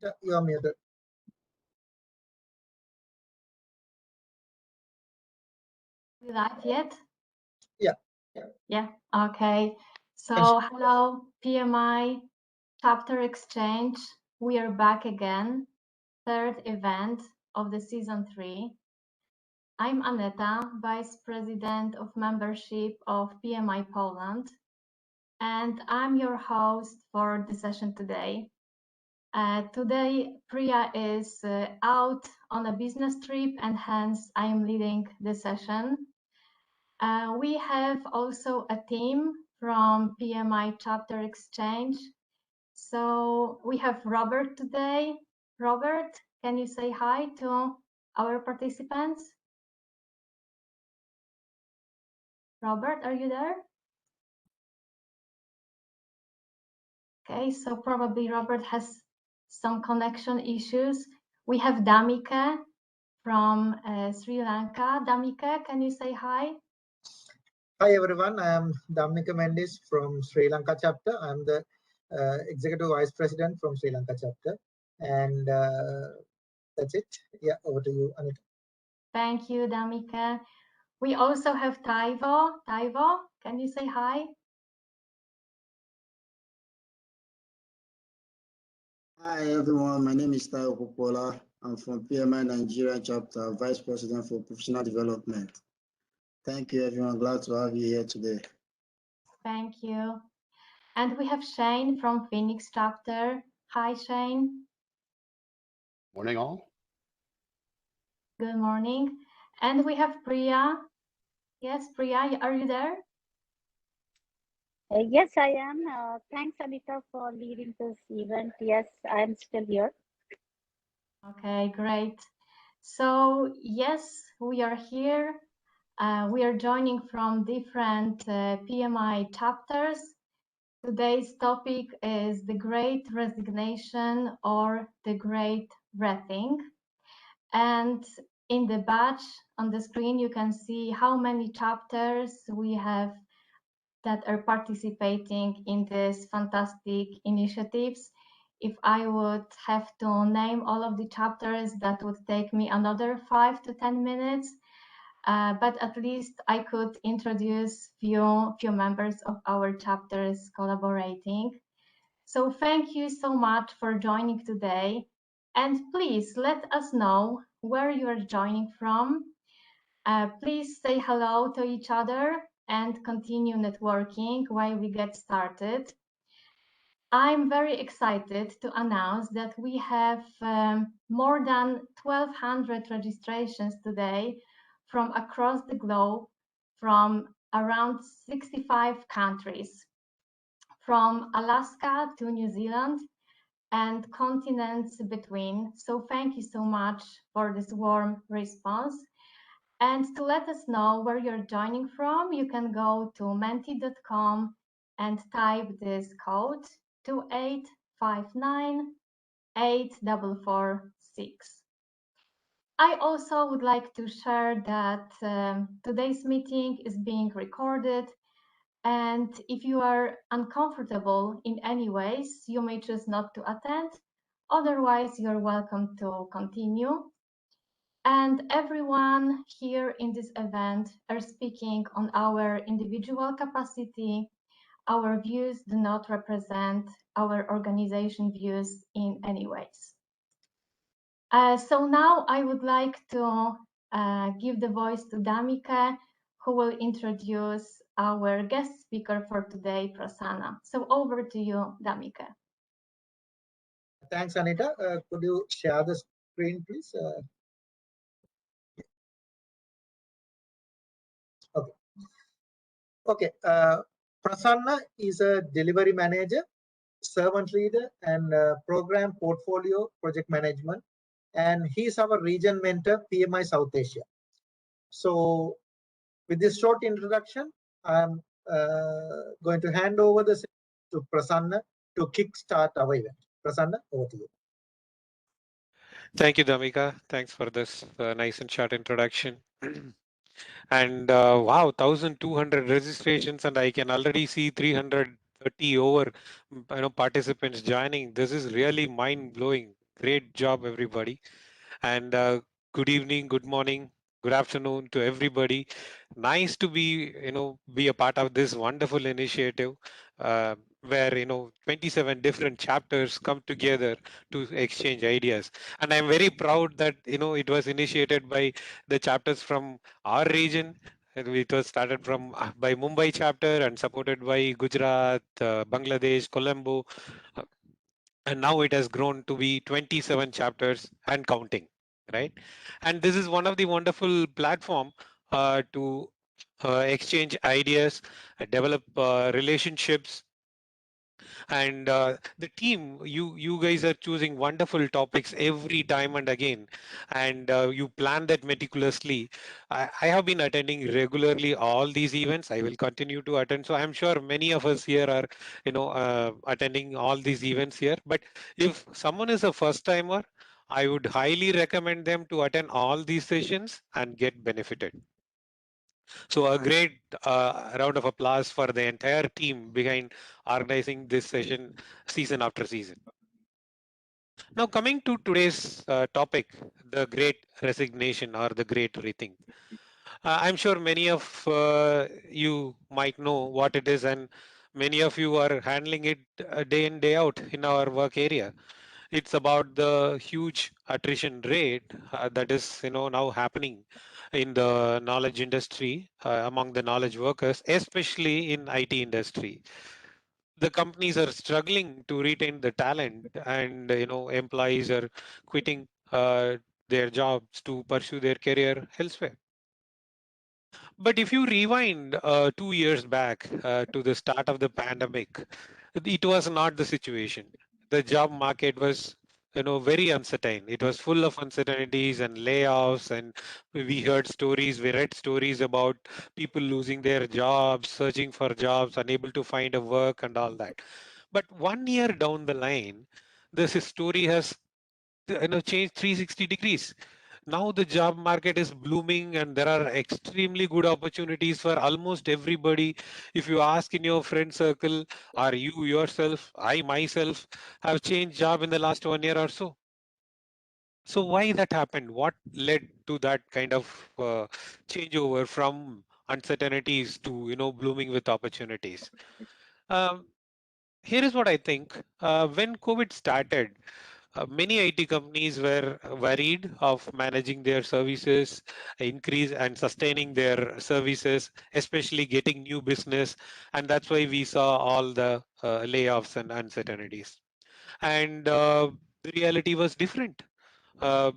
Yeah, you are muted. We live yet? Yeah. Yeah. Okay. So hello, PMI Chapter Exchange. We are back again. Third event of the season 3. I'm Aneta, Vice President of Membership of PMI Poland, and I'm your host for the session today. Today, Priya is out on a business trip, and hence I am leading the session. We have also a team from PMI Chapter Exchange. So we have Robert today. Robert, can you say hi to our participants? Robert, are you there? Okay, so probably Robert has some connection issues. We have Damika from Sri Lanka. Damika, can you say hi? Hi everyone, I am Damika Mendis from Sri Lanka chapter. I'm the Executive Vice President from Sri Lanka chapter. And that's it. Yeah, over to you, Anita. Thank you, Damika. We also have Taivo. Taivo, can you say hi? Hi everyone, my name is Taiwo Popola. I'm from PMI Nigeria chapter, Vice President for Professional Development. Thank you everyone, glad to have you here today. Thank you. And we have Shane from Phoenix chapter. Hi, Shane. Morning all. Good morning. And we have Priya. Yes, Priya, are you there? Yes, I am. Thanks, Anita, for leading this event. Yes, I'm still here. Okay, great. So, yes, we are here. We are joining from different PMI chapters. Today's topic is the Great Resignation or the Great Rethink. And in the badge on the screen, you can see how many chapters we have that are participating in these fantastic initiatives. If I would have to name all of the chapters, that would take me another 5 to 10 minutes. But at least I could introduce few members of our chapters collaborating. So thank you so much for joining today. And please let us know where you are joining from. Please say hello to each other and continue networking while we get started. I'm very excited to announce that we have more than 1,200 registrations today from across the globe, from around 65 countries, from Alaska to New Zealand and continents between. So thank you so much for this warm response. And to let us know where you're joining from, you can go to menti.com and type this code 285984446. I also would like to share that today's meeting is being recorded, and if you are uncomfortable in any ways, you may choose not to attend. Otherwise, you're welcome to continue. And everyone here in this event are speaking on our individual capacity. Our views do not represent our organization views in any ways. So now I would like to give the voice to Damika, who will introduce our guest speaker for today, Prasanna. So over to you, Damika. Thanks, Anita. Could you share the screen, please? Okay. Okay. Prasanna is a delivery manager, servant leader, and program portfolio project management. And he's our region mentor, PMI South Asia. So with this short introduction, I'm going to hand over the to Prasanna to kickstart our event. Prasanna, over to you. Thank you, Damika. Thanks for this nice and short introduction. And wow, 1,200 registrations, and I can already see 330 over participants joining. This is really mind-blowing. Great job, everybody. And good evening, good morning, good afternoon to everybody. Nice to be a part of this wonderful initiative where 27 different chapters come together to exchange ideas. And I'm very proud that it was initiated by the chapters from our region. And it was started from by Mumbai chapter and supported by Gujarat, Bangladesh, Colombo, uh, and now it has grown to be 27 chapters and counting, right? And this is one of the wonderful platform to exchange ideas, develop relationships, and the team, you guys are choosing wonderful topics every time and again, and you plan that meticulously. I have been attending regularly all these events. I will continue to attend, so I'm sure many of us here are attending all these events here. But if someone is a first timer, I would highly recommend them to attend all these sessions and get benefited. So a great round of applause for the entire team behind organizing this session season after season. Now coming to today's topic, the Great Resignation or the Great Rethink. I'm sure many of you might know what it is, and many of you are handling it day in, day out in our work area. It's about the huge attrition rate that is now happening in the knowledge industry among the knowledge workers, especially in IT industry. The companies are struggling to retain the talent, and employees are quitting their jobs to pursue their career elsewhere. But if you rewind 2 years back to the start of the pandemic, it was not the situation. The job market was, very uncertain. It was full of uncertainties and layoffs, and we read stories about people losing their jobs, searching for jobs, unable to find a work, and all that. But 1 year down the line, this story has changed 360 degrees. Now the job market is blooming and there are extremely good opportunities for almost everybody. If you ask in your friend circle, or you yourself, I myself have changed job in the last 1 year or so. So why that happened? What led to that kind of changeover from uncertainties to blooming with opportunities? um, Here is what I think. When COVID started, many IT companies were worried of managing their services, increase and sustaining their services, especially getting new business. And that's why we saw all the layoffs and uncertainties. And the reality was different. Uh,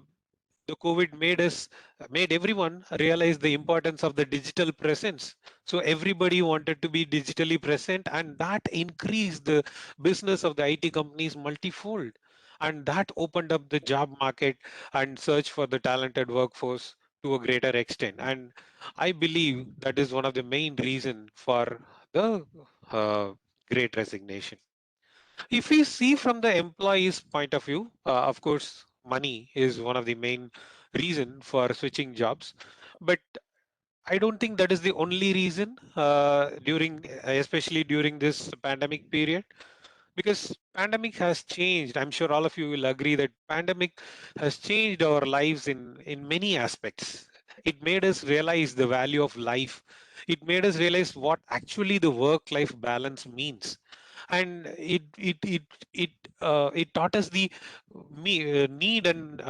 the COVID made everyone realize the importance of the digital presence. So everybody wanted to be digitally present, and that increased the business of the IT companies multifold. And that opened up the job market and search for the talented workforce to a greater extent. And I believe that is one of the main reason for the great resignation. If we see from the employee's point of view, of course, money is one of the main reason for switching jobs. But I don't think that is the only reason especially during this pandemic period, because pandemic has changed. I'm sure all of you will agree that pandemic has changed our lives in many aspects. It made us realize the value of life. It made us realize what actually the work life balance means, and it taught us the need and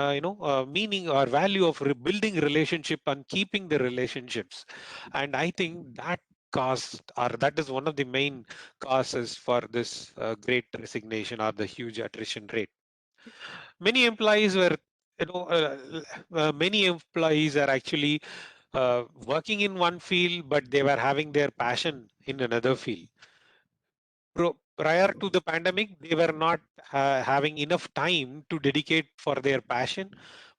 meaning or value of building relationship and keeping the relationships. And I think that cost, or that is one of the main causes for this great resignation or the huge attrition rate. Many employees were many employees are actually working in one field, but they were having their passion in another field. Prior to the pandemic, they were not having enough time to dedicate for their passion,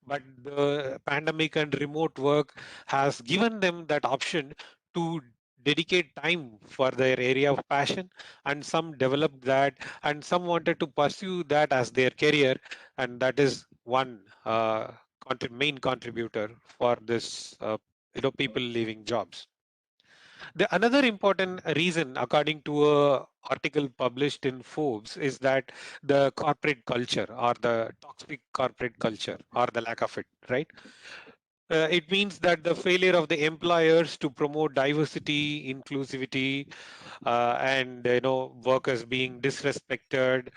but the pandemic and remote work has given them that option to dedicate time for their area of passion, and some developed that, and some wanted to pursue that as their career, and that is one main contributor for this people leaving jobs. Another important reason, according to a article published in Forbes, is that the corporate culture or the toxic corporate culture or the lack of it, right? It means that the failure of the employers to promote diversity, inclusivity, and workers being disrespected,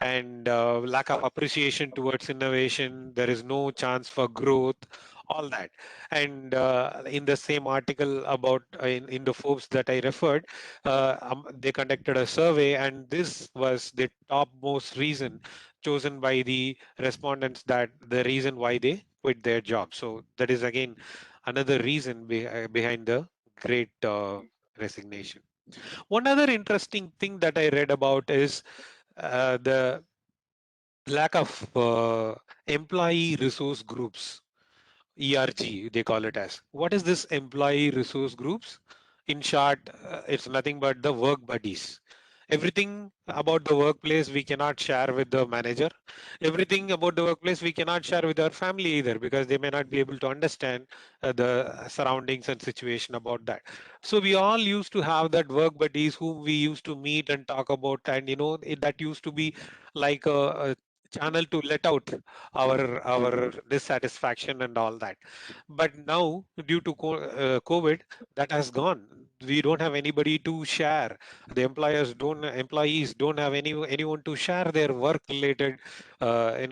and lack of appreciation towards innovation. There is no chance for growth, all that. And in the same article about in the Forbes that I referred, they conducted a survey, and this was the topmost reason chosen by the respondents, that the reason why they quit their job. So that is again another reason behind the Great Resignation. One other interesting thing that I read about is the lack of employee resource groups. ERG, they call it as. What is this employee resource groups? In short, it's nothing but the work buddies. Everything about the workplace we cannot share with the manager. Everything about the workplace we cannot share with our family either, because they may not be able to understand the surroundings and situation about that. So we all used to have that work buddies whom we used to meet and talk about, and that used to be like a channel to let out our dissatisfaction and all that. But now, due to COVID, that has gone. We don't have anybody to share. The employees don't have anyone to share their work related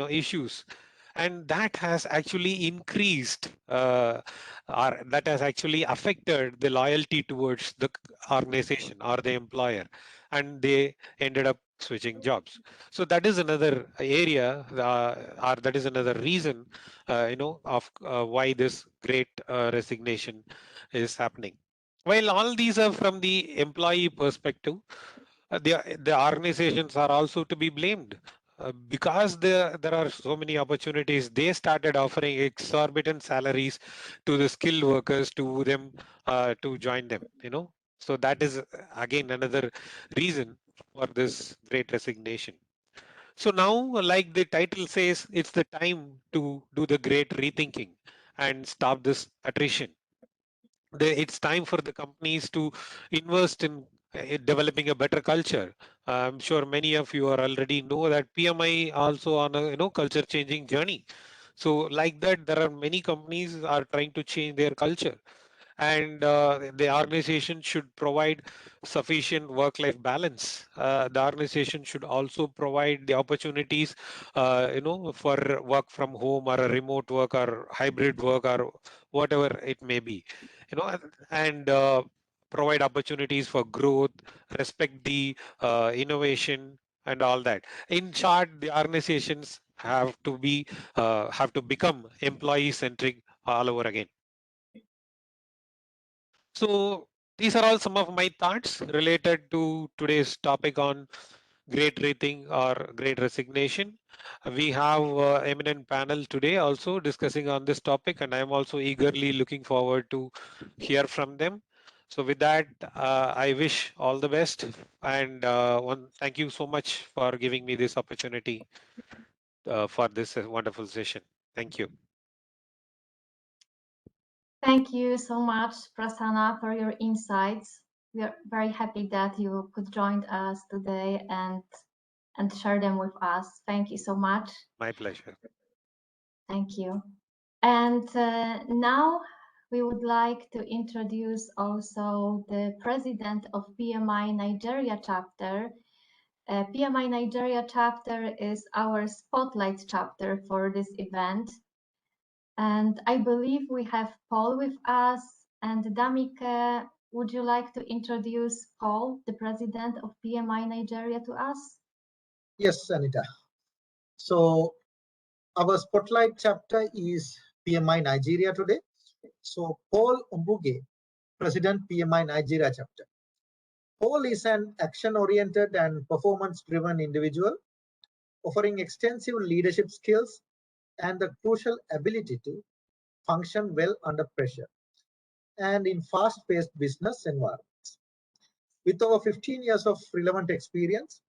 issues, and that has actually increased or that has actually affected the loyalty towards the organization or the employer, and they ended up switching jobs. So that is another area, or that is another reason, of why this Great Resignation is happening. While all these are from the employee perspective, the organizations are also to be blamed. Because there are so many opportunities, they started offering exorbitant salaries to the skilled workers to them to join them. So that is again another reason for this Great Resignation. So now, like the title says, it's the time to do the great rethinking and stop this attrition. It's time for the companies to invest in developing a better culture. I'm sure many of you are already know that PMI also on a culture changing journey. So like that, there are many companies are trying to change their culture, and the organization should provide sufficient work-life balance. The organization should also provide the opportunities, for work from home or a remote work or hybrid work or whatever it may be, and provide opportunities for growth, respect the innovation and all that. In short, the organizations have to become employee centric all over again. So these are all some of my thoughts related to today's topic on Great Rethink or Great Resignation. We have eminent panel today also discussing on this topic, and I am also eagerly looking forward to hear from them. So with that, I wish all the best, and thank you so much for giving me this opportunity for this wonderful session. Thank you. Thank you so much, Prasanna, for your insights. We are very happy that you could join us today and share them with us. Thank you so much. My pleasure. Thank you. And now we would like to introduce also the president of PMI Nigeria chapter. PMI Nigeria chapter is our spotlight chapter for this event. And I believe we have Paul with us. And Damike, would you like to introduce Paul, the president of PMI Nigeria, to us? Yes, Anita. So our spotlight chapter is PMI Nigeria today. So Paul Umbuge, President PMI Nigeria chapter. Paul is an action-oriented and performance-driven individual, offering extensive leadership skills and the crucial ability to function well under pressure and in fast-paced business environments. With over 15 years of relevant experience,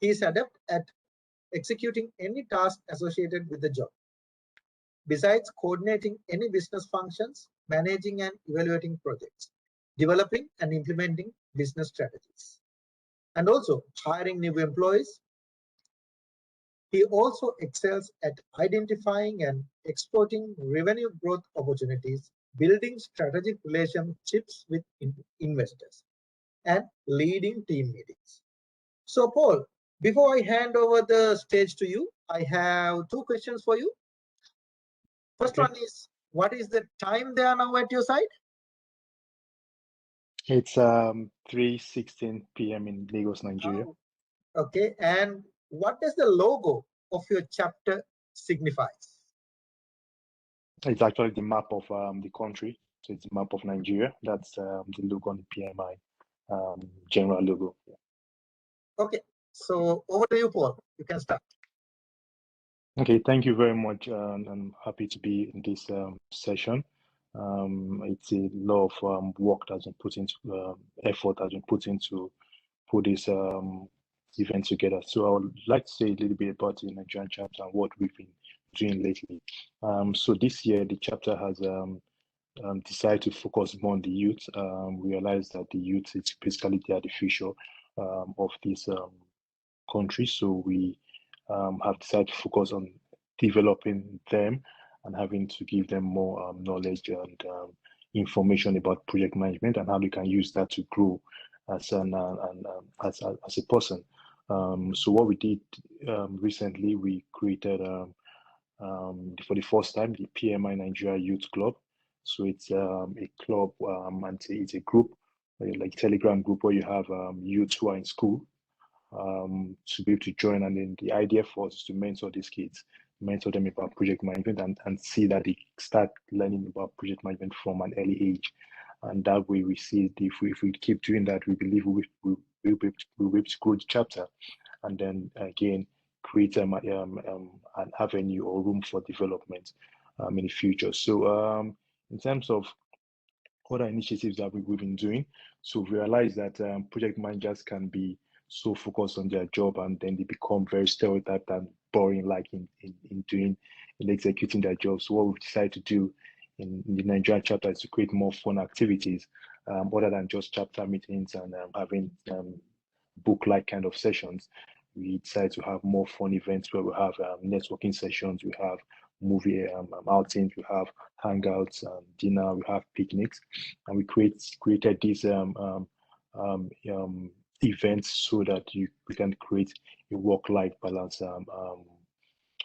he is adept at executing any task associated with the job. Besides coordinating any business functions, managing and evaluating projects. developing and implementing business strategies, and also hiring new employees. He also excels at identifying and exploiting revenue growth opportunities, building strategic relationships with investors, and leading team meetings. So, Paul, before I hand over the stage to you, I have two questions for you. First one is, what is the time there now at your side? It's 3:16 p.m. in Lagos, Nigeria. Oh, okay, and what does the logo of your chapter signify? It's actually the map of the country. So it's the map of Nigeria. That's the logo on the PMI general logo. Yeah. Okay, so over to you, Paul. You can start. Okay, thank you very much. I'm happy to be in this session. It's a lot of work that's been put into effort has been put into put this event together. So I would like to say a little bit about the Nigerian chapter and what we've been doing lately. So this year the chapter has decided to focus more on the youth. Realize that the youth is basically the future of this country. So we have decided to focus on developing them and having to give them more knowledge and information about project management and how they can use that to grow as as a person. So what we did recently, we created for the first time the PMI Nigeria Youth Club. So it's a club and it's a group, like Telegram group, where you have youths who are in school to be able to join. And then the idea for us is to mentor these kids, mentor them about project management and see that they start learning about project management from an early age. And that way we see if we keep doing that, we believe we'll be able to grow the chapter and then again create an avenue or room for development in the future. So in terms of other initiatives that we've been doing, so we realize that project managers can be so focused on their job and then they become very stereotyped and boring, like in executing their jobs. So what we've decided to do in the Nigerian chapter is to create more fun activities other than just chapter meetings and having book-like kind of sessions. We decided to have more fun events where we have networking sessions, we have movie outings, we have hangouts, dinner, we have picnics, and we created these events so that we can create a work-life balance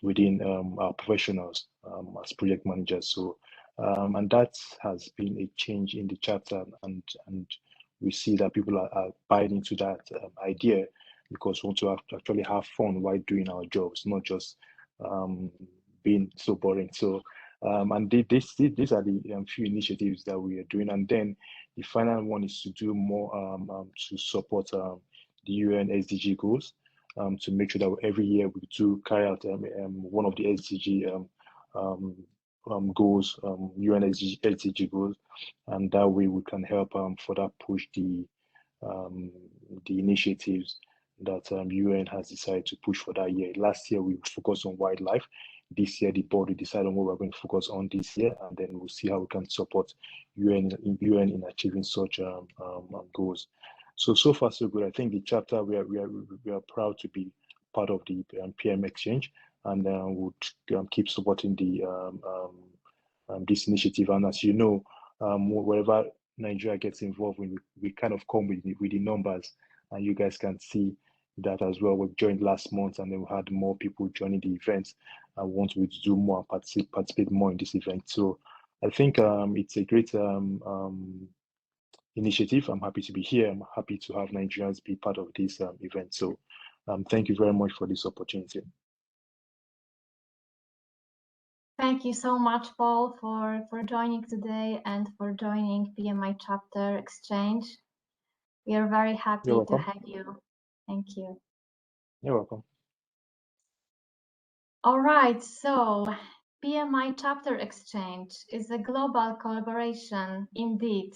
within our professionals as project managers. So and that has been a change in the chapter, and we see that people are buying into that idea because we want to actually have fun while doing our jobs, not just being so boring. So and these are the few initiatives that we are doing. And then the final one is to do more to support the UN SDG goals, to make sure that every year we do carry out one of the SDG goals, UN SDG goals, and that way we can help further push the initiatives that UN has decided to push for that year. Last year we focused on wildlife. This year the board will decide on what we're going to focus on this year, and then we'll see how we can support UN in achieving such goals. So far so good. I think the chapter we are proud to be part of the PM Xchange, and would keep supporting the this initiative. And as you know, wherever Nigeria gets involved, we kind of come with the numbers, and you guys can see that as well. We joined last month, and then we had more people joining the events, and want to do more and participate more in this event. So I think it's a great initiative. I'm happy to be here. I'm happy to have Nigerians be part of this event. So thank you very much for this opportunity. Thank you so much, Paul, for joining today and for joining PMI Chapter Xchange. We are very happy to have you. Thank you. You're welcome. All right, so PMI Chapter Xchange is a global collaboration indeed,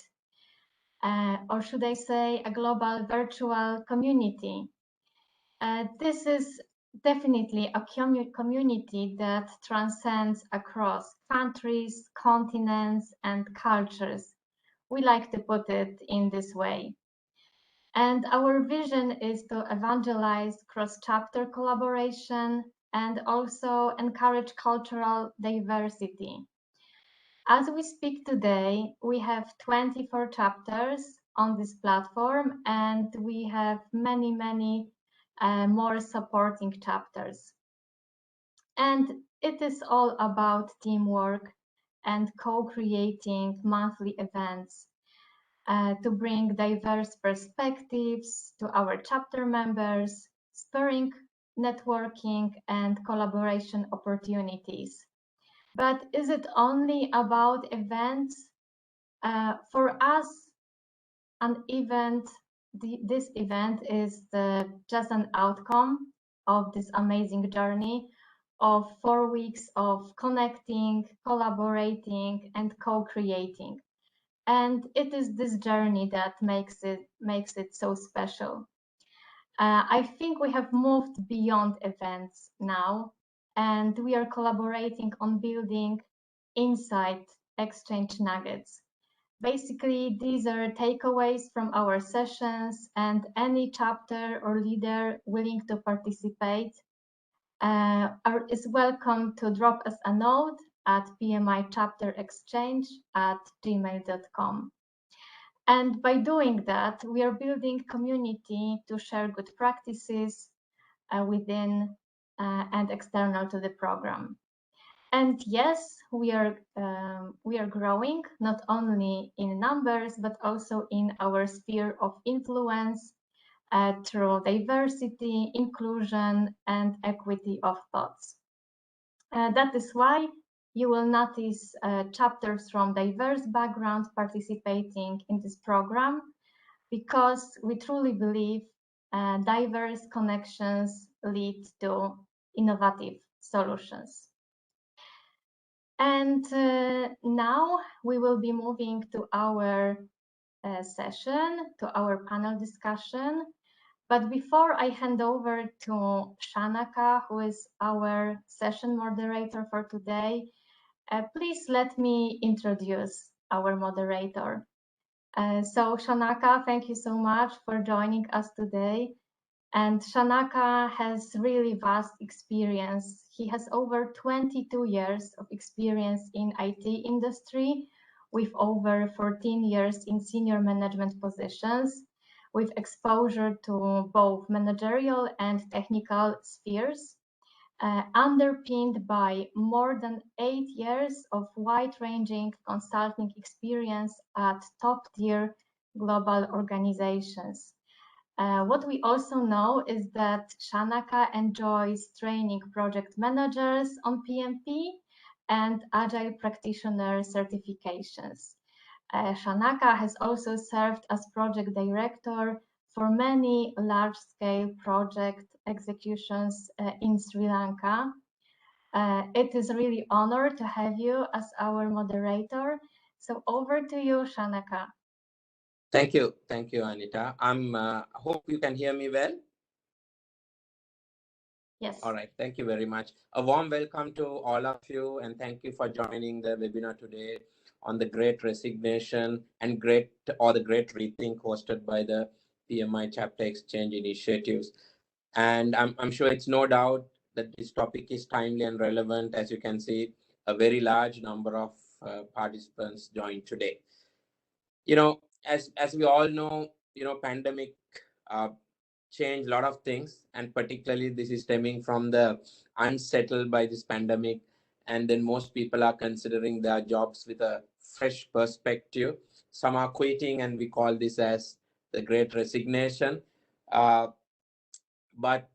or should I say a global virtual community. This is definitely a community that transcends across countries, continents, and cultures, We like to put it in this way. And our vision is to evangelize cross-chapter collaboration and also encourage cultural diversity. As we speak today, we have 24 chapters on this platform, and we have many, many more supporting chapters. And it is all about teamwork and co-creating monthly events to bring diverse perspectives to our chapter members, spurring networking and collaboration opportunities. But is it only about events? For us, an event, this event is just an outcome of this amazing journey of 4 weeks of connecting, collaborating, and co-creating. And it is this journey that makes it so special. I think we have moved beyond events now, and we are collaborating on building insight exchange nuggets. Basically, these are takeaways from our sessions, and any chapter or leader willing to participate is welcome to drop us a note at PMI Chapter Xchange at gmail.com. And by doing that, we are building community to share good practices within and external to the program. And yes, we are growing not only in numbers, but also in our sphere of influence through diversity, inclusion, and equity of thoughts. That is why you will notice chapters from diverse backgrounds participating in this program, because we truly believe diverse connections lead to innovative solutions. And now we will be moving to our session, to our panel discussion. But before I hand over to Shanaka, who is our session moderator for today, please let me introduce our moderator. So Shanaka, thank you so much for joining us today. And Shanaka has really vast experience. He has over 22 years of experience in IT industry, with over 14 years in senior management positions, with exposure to both managerial and technical spheres, underpinned by more than 8 years of wide-ranging consulting experience at top-tier global organizations. What we also know is that Shanaka enjoys training project managers on PMP and Agile Practitioner certifications. Shanaka has also served as project director for many large-scale project executions in Sri Lanka. It is really an honor to have you as our moderator. So over to you, Shanaka. Thank you, Anita. Hope you can hear me well. Yes. All right, thank you very much. A warm welcome to all of you, and thank you for joining the webinar today on the Great Resignation and the Great Rethink, hosted by the PMI Chapter Exchange initiatives. And I'm sure it's no doubt that this topic is timely and relevant. As you can see, a very large number of participants joined today. As we all know, pandemic changed a lot of things, and particularly this is stemming from the unsettled by this pandemic, and then most people are considering their jobs with a fresh perspective. Some are quitting, and we call this as the Great Resignation. But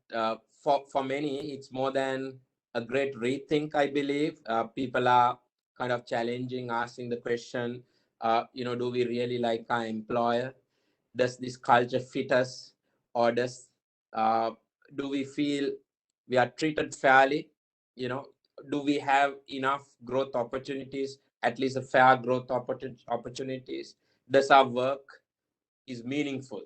for many, it's more than a great rethink, I believe. People are kind of challenging, asking the question, do we really like our employer? Does this culture fit us? Or do we feel we are treated fairly? Do we have enough growth opportunities, at least a fair growth opportunities? Does our work is meaningful?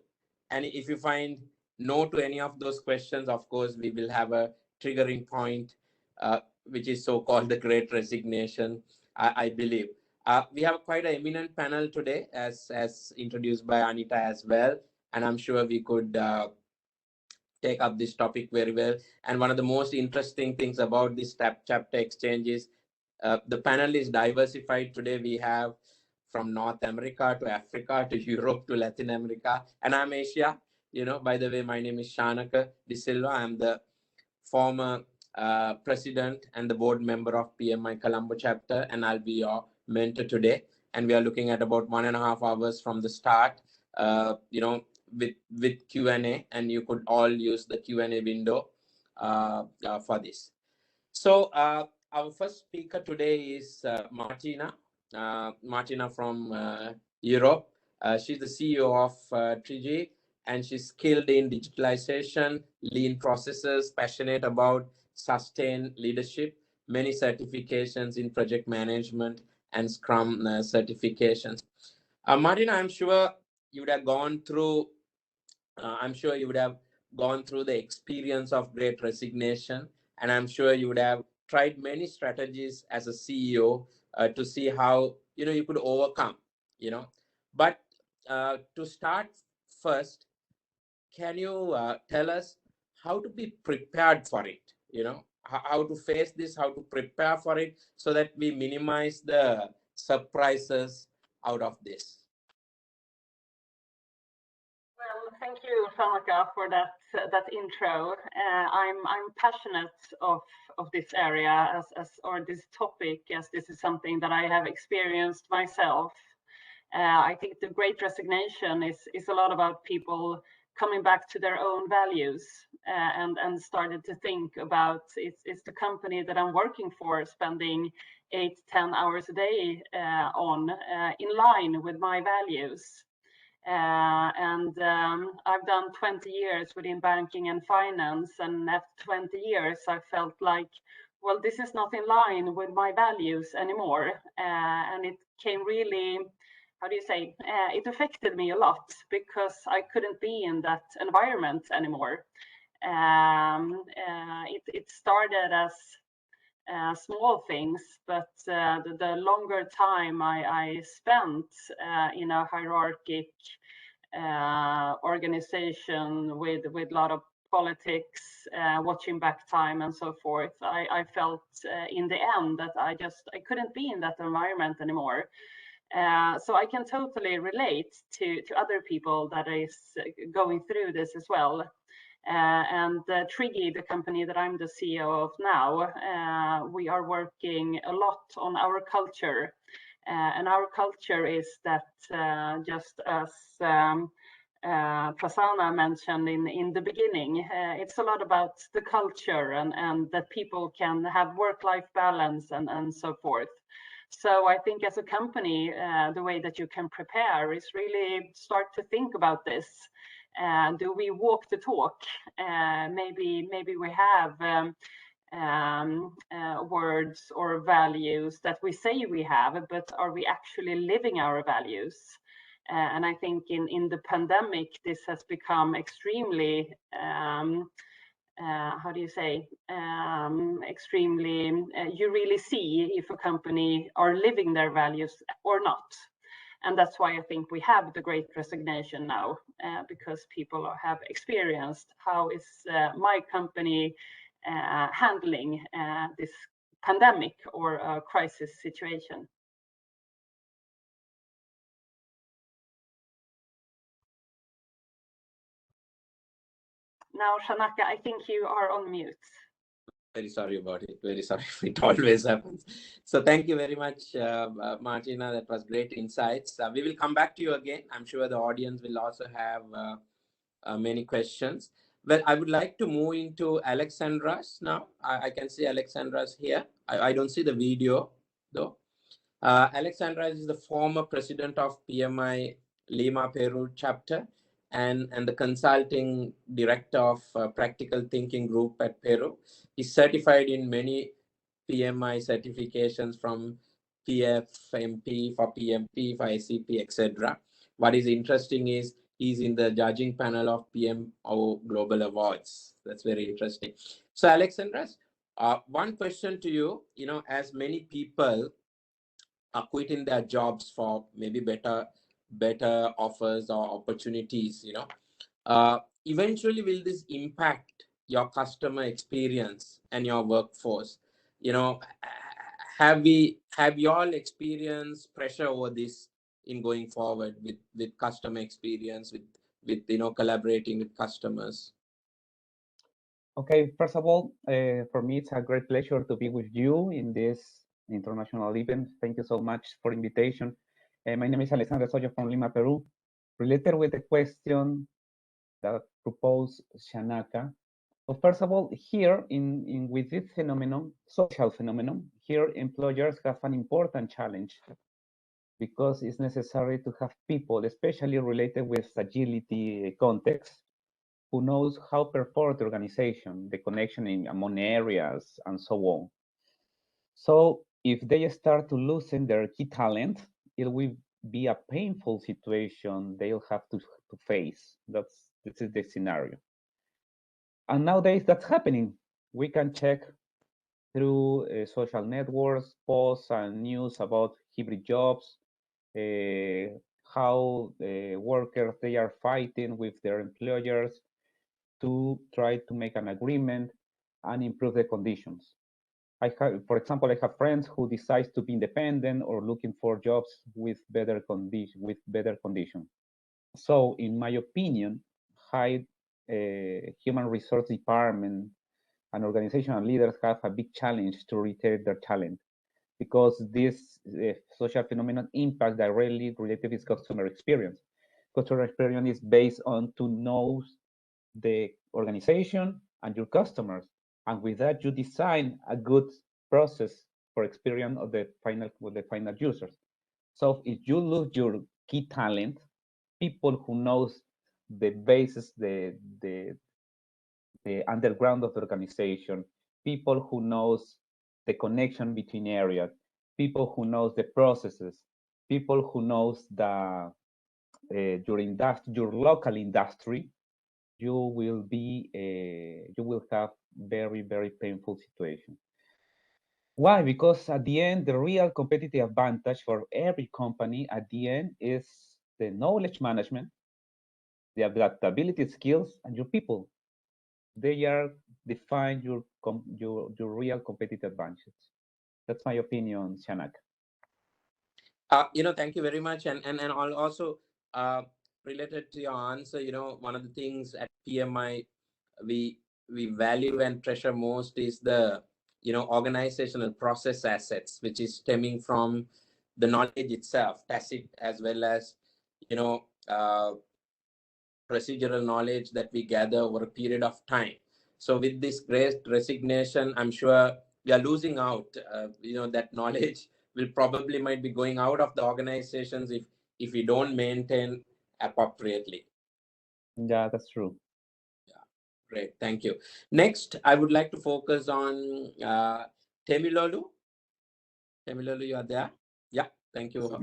And if you find no to any of those questions, of course, we will have a triggering point, which is so-called the Great Resignation, I believe. We have quite an eminent panel today, as introduced by Anita as well, and I'm sure we could take up this topic very well. And one of the most interesting things about this chapter exchange is the panel is diversified. Today we have from North America to Africa to Europe to Latin America, and I'm Asia. By the way, my name is Shanaka De Silva. I'm the former president and the board member of PMI Colombo chapter, and I'll be your mentor today. And we are looking at about 1.5 hours from the start, with Q&A, and you could all use the Q&A window for this. So our first speaker today is Martina. Martina from Europe. She's the CEO of Trigi, and she's skilled in digitalization, lean processes, passionate about sustained leadership, many certifications in project management and Scrum certifications. Martina, I'm sure you would have gone through the experience of Great Resignation, and I'm sure you would have tried many strategies as a CEO to see how you could overcome. But to start first, can you tell us how to be prepared for it? How to face this, how to prepare for it, so that we minimize the surprises out of this. Well, thank you, Shanaka, for that intro. I'm passionate of this area or this topic, as this is something that I have experienced myself. I think the Great Resignation is a lot about people coming back to their own values and started to think about it's the company that I'm working for spending 8-10 hours a day in line with my values. I've done 20 years within banking and finance, and after 20 years I felt like, well, this is not in line with my values anymore, and it came really, it affected me a lot because I couldn't be in that environment anymore. It started as small things, but the longer time I spent in a hierarchic organization with a lot of politics, watching back time and so forth, I felt in the end that I couldn't be in that environment anymore. So I can totally relate to other people that is going through this as well. And Trigi, the company that I'm the CEO of now, we are working a lot on our culture. And our culture is that, just as Prasanna mentioned in the beginning, it's a lot about the culture and that people can have work-life balance and so forth. So I think as a company, the way that you can prepare is really start to think about this. Do we walk the talk? Maybe we have words or values that we say we have, but are we actually living our values? And I think in the pandemic, this has become extremely, extremely, you really see if a company are living their values or not. And that's why I think we have the Great Resignation now, because people have experienced how is my company handling this pandemic or crisis situation. Now, Shanaka, I think you are on mute. Very sorry about it. Very sorry. It always happens. So thank you very much, Martina. That was great insights. We will come back to you again. I'm sure the audience will also have many questions. Well, I would like to move into Alexandra's now. I can see Alexandra's here. I don't see the video though. Alexandra is the former president of PMI Lima Peru chapter and the consulting director of Practical Thinking Group at Peru. He's certified in many PMI certifications from PFMP, for PMP, for SCP, etc. What is interesting is he's in the judging panel of PMO Global Awards. That's very interesting. So Alexandra, one question to you, as many people are quitting their jobs for maybe better offers or opportunities, eventually will this impact your customer experience and your workforce? Have you all experienced pressure over this in going forward with customer experience, with collaborating with customers? Okay, first of all, for me, it's a great pleasure to be with you in this international event. Thank you so much for invitation. My name is Alexander Soyo from Lima, Peru. Related with the question that proposed Shanaka. So first of all, here in with this phenomenon, social phenomenon, here employers have an important challenge because it's necessary to have people, especially related with agility context, who knows how perform the organization, the connection among areas, and so on. So if they start to loosen their key talent, it will be a painful situation they'll have to face. This is the scenario. And nowadays that's happening. We can check through social networks, posts and news about hybrid jobs, how workers, they are fighting with their employers to try to make an agreement and improve the conditions. For example, I have friends who decide to be independent or looking for jobs with better conditions. So, in my opinion, high human resource department and organizational leaders have a big challenge to retain their talent, because this social phenomenon impact directly related with customer experience. Customer experience is based on to know the organization and your customers, and with that you design a good process for experience of the final users. So if you lose your key talent, people who knows the basis, the underground of the organization, people who knows the connection between areas, people who knows the processes, people who knows the your local industry, you will have very painful situation. Why? Because at the end, the real competitive advantage for every company at the end is the knowledge management, the adaptability skills, and your people. They are define your real competitive advantage. That's my opinion, Shanak. Thank you very much. And I'll also related to your answer, one of the things at PMI we value and treasure most is the organizational process assets, which is stemming from the knowledge itself, tacit as well as procedural knowledge that we gather over a period of time. So with this Great Resignation, I'm sure we are losing out. That knowledge will probably might be going out of the organizations if we don't maintain appropriately. Yeah, that's true. Yeah, great, thank you. Next, I would like to focus on Temilolu. Temilolu, you are there? Yeah, thank you.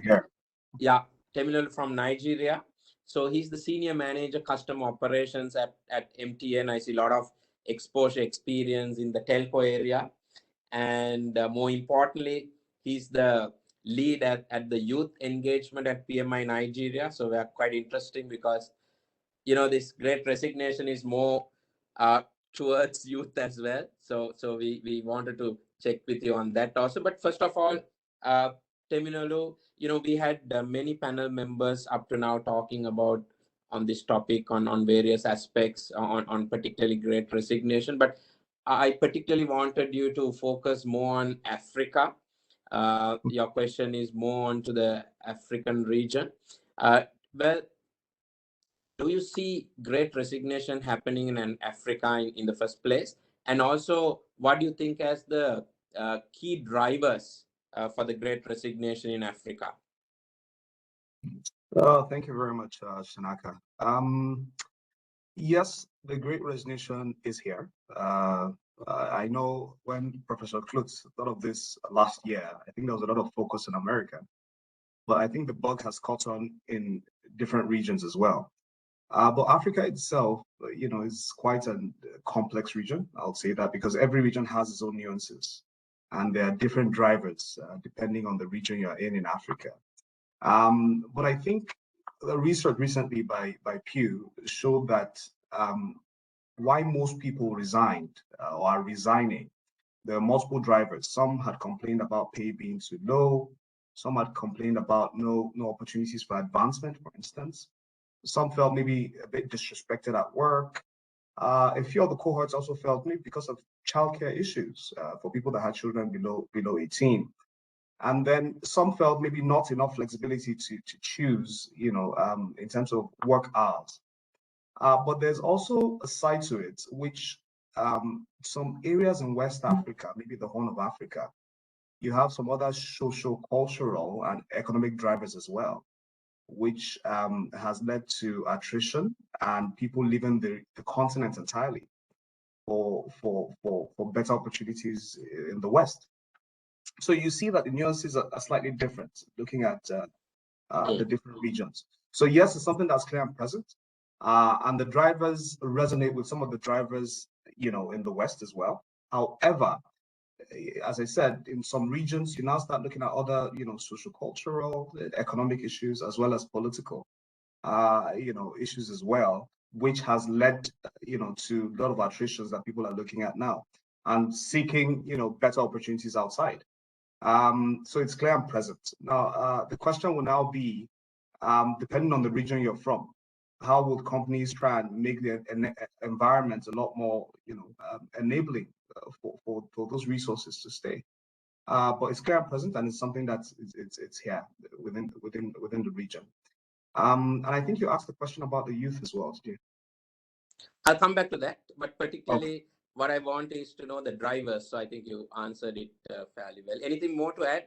Yeah, Temilolu from Nigeria. So he's the senior manager, custom operations at MTN. I see a lot of exposure experience in the telco area. And more importantly, he's the lead at the youth engagement at PMI Nigeria. So we are quite interesting because, this Great Resignation is more towards youth as well. So we wanted to check with you on that also. But first of all, Temilolu, we had many panel members up to now talking about on this topic on various aspects on particularly Great Resignation, but I particularly wanted you to focus more on Africa. Your question is more onto the African region. Well, do you see Great Resignation happening in Africa in the first place? And also, what do you think as the key drivers for the Great Resignation in Africa? Thank you very much, Shanaka. Yes, the Great Resignation is here. I know when Professor Klotz thought of this last year, I think there was a lot of focus in America, but I think the bug has caught on in different regions as well. But Africa itself, is quite a complex region. I'll say that because every region has its own nuances. and there are different drivers depending on the region you're in Africa. But I think the research recently by Pew showed that why most people resigned or are resigning. There are multiple drivers. Some had complained about pay being too low. Some had complained about no opportunities for advancement, for instance. Some felt maybe a bit disrespected at work. A few of the cohorts also felt maybe because of childcare issues for people that had children below 18. And then some felt maybe not enough flexibility to choose, in terms of work hours. But there's also a side to it, which some areas in West Africa, maybe the Horn of Africa, you have some other social, cultural, and economic drivers as well, which has led to attrition and people leaving the continent entirely for better opportunities in the West. So you see that the nuances are slightly different looking at the different regions. So yes, it's something that's clear and present. And the drivers resonate with some of the drivers, in the West as well. However, as I said, in some regions, you now start looking at other, social, cultural, economic issues, as well as political, issues as well, which has led, to a lot of attritions that people are looking at now and seeking, better opportunities outside. So it's clear and present. Now, the question will now be, depending on the region you're from, how would companies try and make the environment a lot more, enabling for those resources to stay? But it's clear and present, and it's something that's it's here within the region. And I think you asked the question about the youth as well, did you? I'll come back to that, but particularly what I want is to know the drivers. So I think you answered it fairly well. Anything more to add?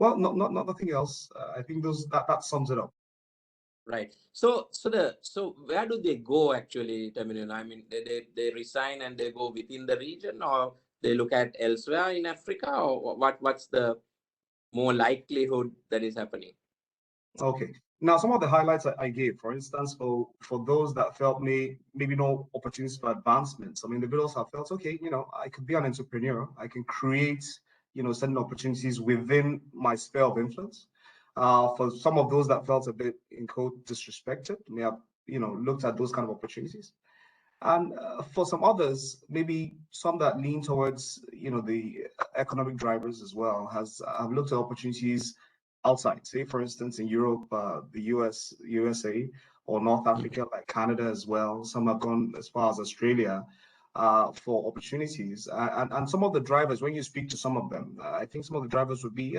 Well, nothing else. I think that sums it up. Right. So where do they go actually, Terminal? I mean, they resign and they go within the region, or they look at elsewhere in Africa, or what's the more likelihood that is happening? Okay. Now, some of the highlights I gave, for instance, for those that felt maybe no opportunities for advancement, some individuals have felt, okay, I could be an entrepreneur. I can create, certain opportunities within my sphere of influence. For some of those that felt a bit, in quote, disrespected, may have, looked at those kind of opportunities. And for some others, maybe some that lean towards, the economic drivers as well, have looked at opportunities outside, say, for instance, in Europe, the USA, or North Africa, like Canada as well. Some have gone as far as Australia for opportunities. And some of the drivers, when you speak to some of them, I think some of the drivers would be,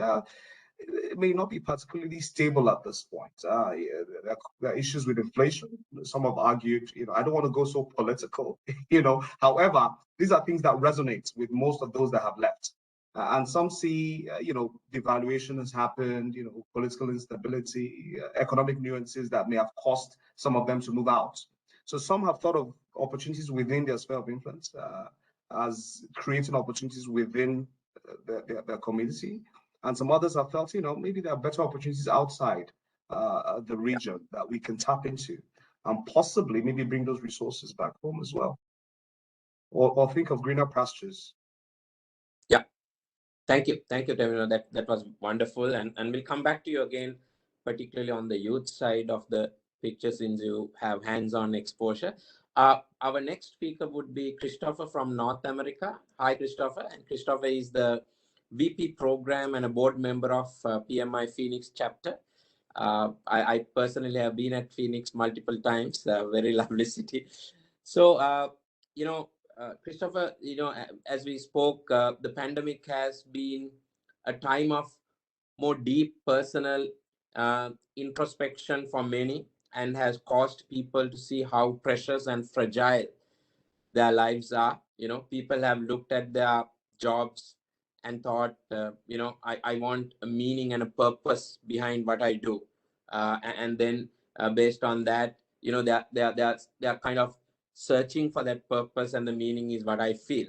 it may not be particularly stable at this point. There are issues with inflation. Some have argued, I don't want to go so political, However, these are things that resonate with most of those that have left. And some see, devaluation has happened, political instability, economic nuances that may have caused some of them to move out. So some have thought of opportunities within their sphere of influence as creating opportunities within their community. And some others have felt, maybe there are better opportunities outside the region that we can tap into and possibly maybe bring those resources back home as well. Or think of greener pastures. Yeah. Thank you, Terminal. That was wonderful, and we'll come back to you again, particularly on the youth side of the picture, since you have hands-on exposure. Our next speaker would be Christopher from North America. Hi, Christopher. And Christopher is the VP program and a board member of PMI Phoenix chapter. I personally have been at Phoenix multiple times. Very lovely city. So, Christopher, as we spoke, the pandemic has been a time of more deep personal introspection for many, and has caused people to see how precious and fragile their lives are. People have looked at their jobs and thought, I want a meaning and a purpose behind what I do. And then based on that, they're kind of searching for that purpose, and the meaning is what I feel.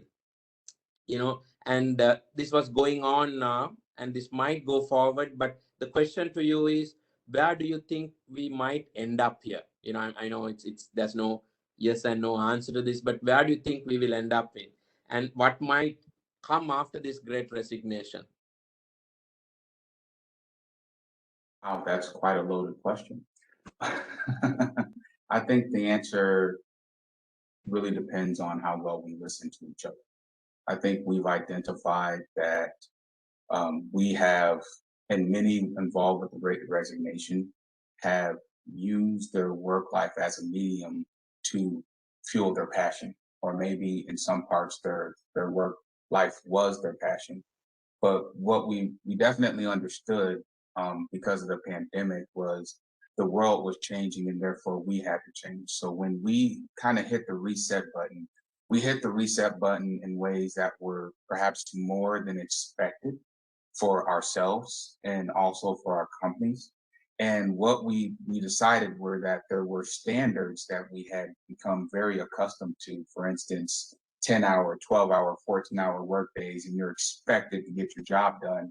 And this was going on now, and this might go forward. But the question to you is, where do you think we might end up here? I know there's no yes and no answer to this, but where do you think we will end up in? And what might come after this Great Resignation? Wow, that's quite a loaded question. I think the answer really depends on how well we listen to each other. I think we've identified that we have, and many involved with the Great Resignation, have used their work life as a medium to fuel their passion, or maybe in some parts their work life was their passion. But what we definitely understood because of the pandemic was the world was changing, and therefore we had to change. So when we kind of hit the reset button, we hit the reset button in ways that were perhaps more than expected for ourselves and also for our companies. And what we decided were that there were standards that we had become very accustomed to. For instance, 10-hour, 12-hour, 14-hour work days, and you're expected to get your job done.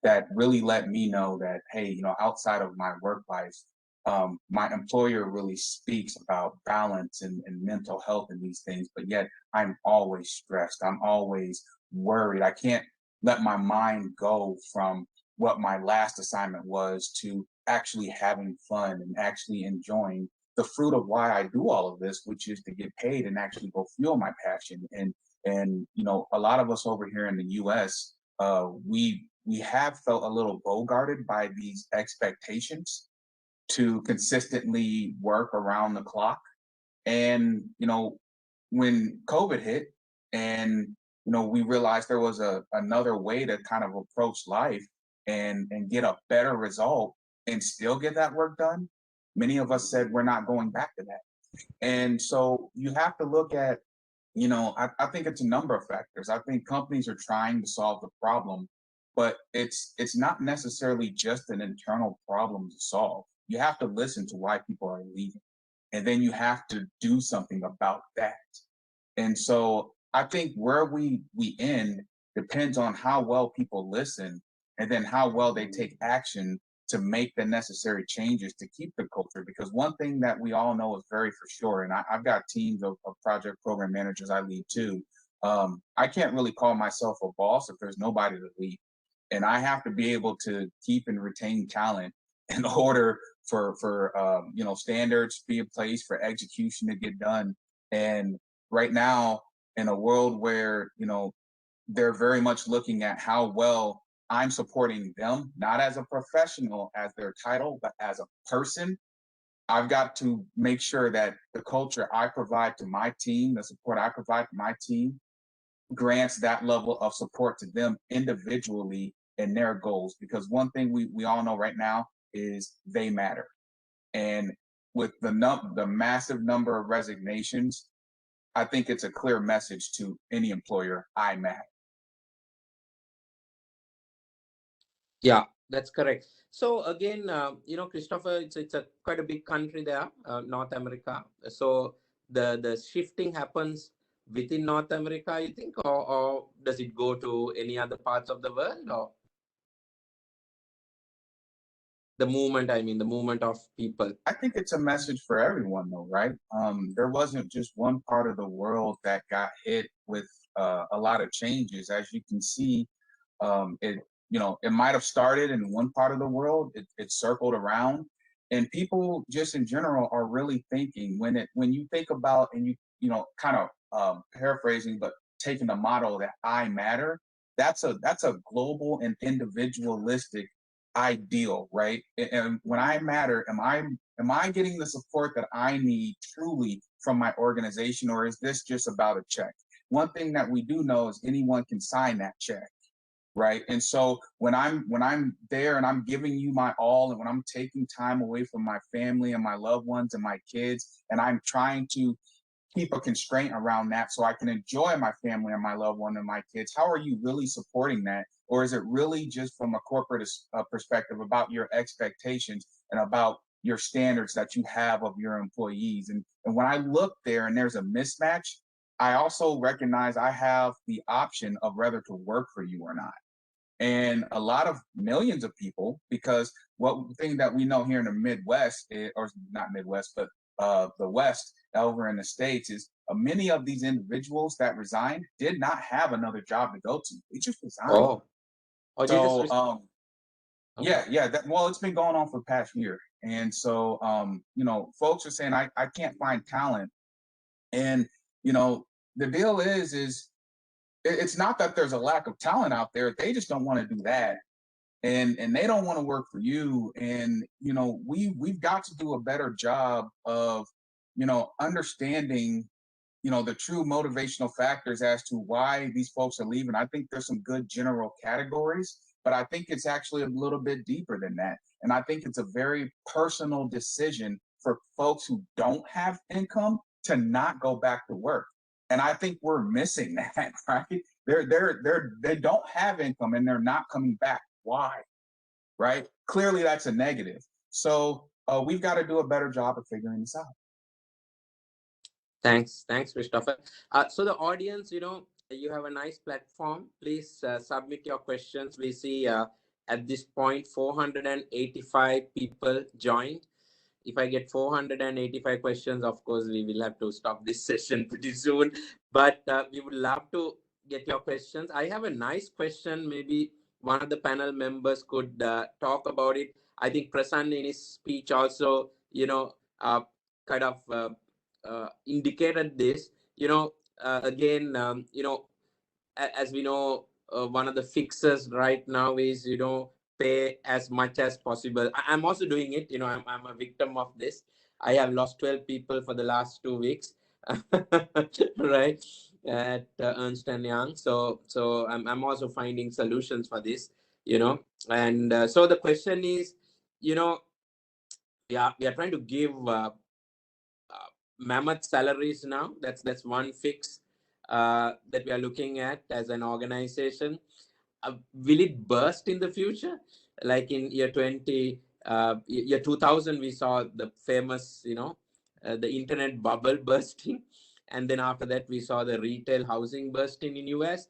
That really let me know that, hey, you know, outside of my work life, my employer really speaks about balance and mental health and these things, but yet I'm always stressed. I'm always worried. I can't let my mind go from what my last assignment was to actually having fun and actually enjoying the fruit of why I do all of this, which is to get paid and actually go fuel my passion. And you know, a lot of us over here in the U.S., we have felt a little bogarted by these expectations to consistently work around the clock. And you know, when COVID hit, and you know, we realized there was another way to kind of approach life and get a better result and still get that work done. Many of us said we're not going back to that. And so you have to look at, you know, I think it's a number of factors. I think companies are trying to solve the problem, but it's not necessarily just an internal problem to solve. You have to listen to why people are leaving, and then you have to do something about that. And so I think where we end depends on how well people listen, and then how well they take action to make the necessary changes to keep the culture. Because one thing that we all know is very for sure, and I've got teams of project program managers I lead too. I can't really call myself a boss if there's nobody to lead. And I have to be able to keep and retain talent in order for you know, standards to be in place, for execution to get done. And right now, in a world where, you know, they're very much looking at how well I'm supporting them, not as a professional, as their title, but as a person, I've got to make sure that the culture I provide to my team, the support I provide to my team, grants that level of support to them individually in their goals. Because one thing we all know right now is they matter. And with the massive number of resignations, I think it's a clear message to any employer, I matter. Yeah, that's correct. So again, you know, Christopher, it's a quite a big country there, North America. So the shifting happens within North America, you think, or does it go to any other parts of the world, or the movement? I mean, the movement of people. I think it's a message for everyone, though, right? There wasn't just one part of the world that got hit with a lot of changes. As you can see, it, you know, it might have started in one part of the world, it circled around, and people just in general are really thinking when you think about, and you know, kind of paraphrasing, but taking the motto that I matter, that's a global and individualistic ideal, right? And when I matter, am I getting the support that I need truly from my organization, or is this just about a check? One thing that we do know is anyone can sign that check, right? And so when I'm there and I'm giving you my all, and when I'm taking time away from my family and my loved ones and my kids, and I'm trying to keep a constraint around that so I can enjoy my family and my loved one and my kids, how are you really supporting that? Or is it really just from a corporate perspective about your expectations and about your standards that you have of your employees? And when I look there and there's a mismatch, I also recognize I have the option of whether to work for you or not. And a lot of millions of people, because one thing that we know here in the Midwest, or not Midwest, but the West over in the States, is many of these individuals that resigned did not have another job to go to. They just resigned. Oh, So, yeah, well, it's been going on for the past year. And so, folks are saying, I can't find talent. And, the deal is it's not that there's a lack of talent out there. They just don't want to do that. And they don't want to work for you. And, we've got to do a better job of, understanding, the true motivational factors as to why these folks are leaving. I think there's some good general categories, but I think it's actually a little bit deeper than that. And I think it's a very personal decision for folks who don't have income to not go back to work. And I think we're missing that, right? They don't have income and they're not coming back. Why? Right? Clearly that's a negative. So we've got to do a better job of figuring this out. Thanks, Christopher. So the audience, you have a nice platform. Please submit your questions. We see at this point 485 people joined. If I get 485 questions, of course, we will have to stop this session pretty soon. But we would love to get your questions. I have a nice question. Maybe one of the panel members could talk about it. I think Prasanna in his speech also, kind of indicated this. Again, as we know, one of the fixes right now is, pay as much as possible. I'm also doing it. I'm a victim of this. I have lost 12 people for the last 2 weeks, right, at Ernst & Young. So I'm also finding solutions for this, And so the question is, we are trying to give mammoth salaries now. That's one fix that we are looking at as an organization. Will it burst in the future? Like in year 2000, we saw the famous, the internet bubble bursting. And then after that, we saw the retail housing bursting in US.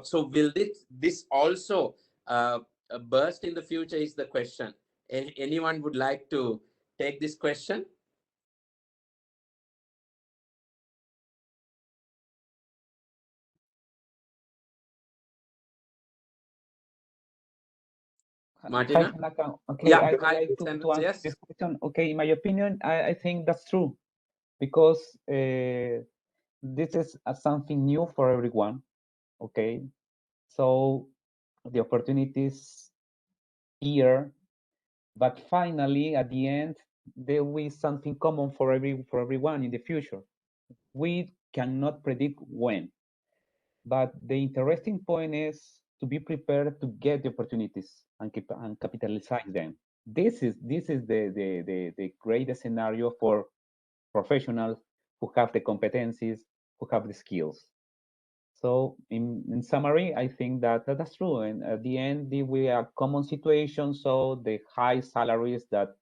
So will this also burst in the future is the question. Anyone would like to take this question? Martina? Okay, yeah, I'd like to answer this question. Okay, in my opinion, I think that's true, because this is something new for everyone. Okay, so the opportunities here, but finally at the end there will be something common for everyone in the future. We cannot predict when, but the interesting point is to be prepared to get the opportunities and capitalize them. This is the greatest scenario for professionals who have the competencies, who have the skills. So in summary, I think that that's true. And at the end, we are common situations. So the high salaries that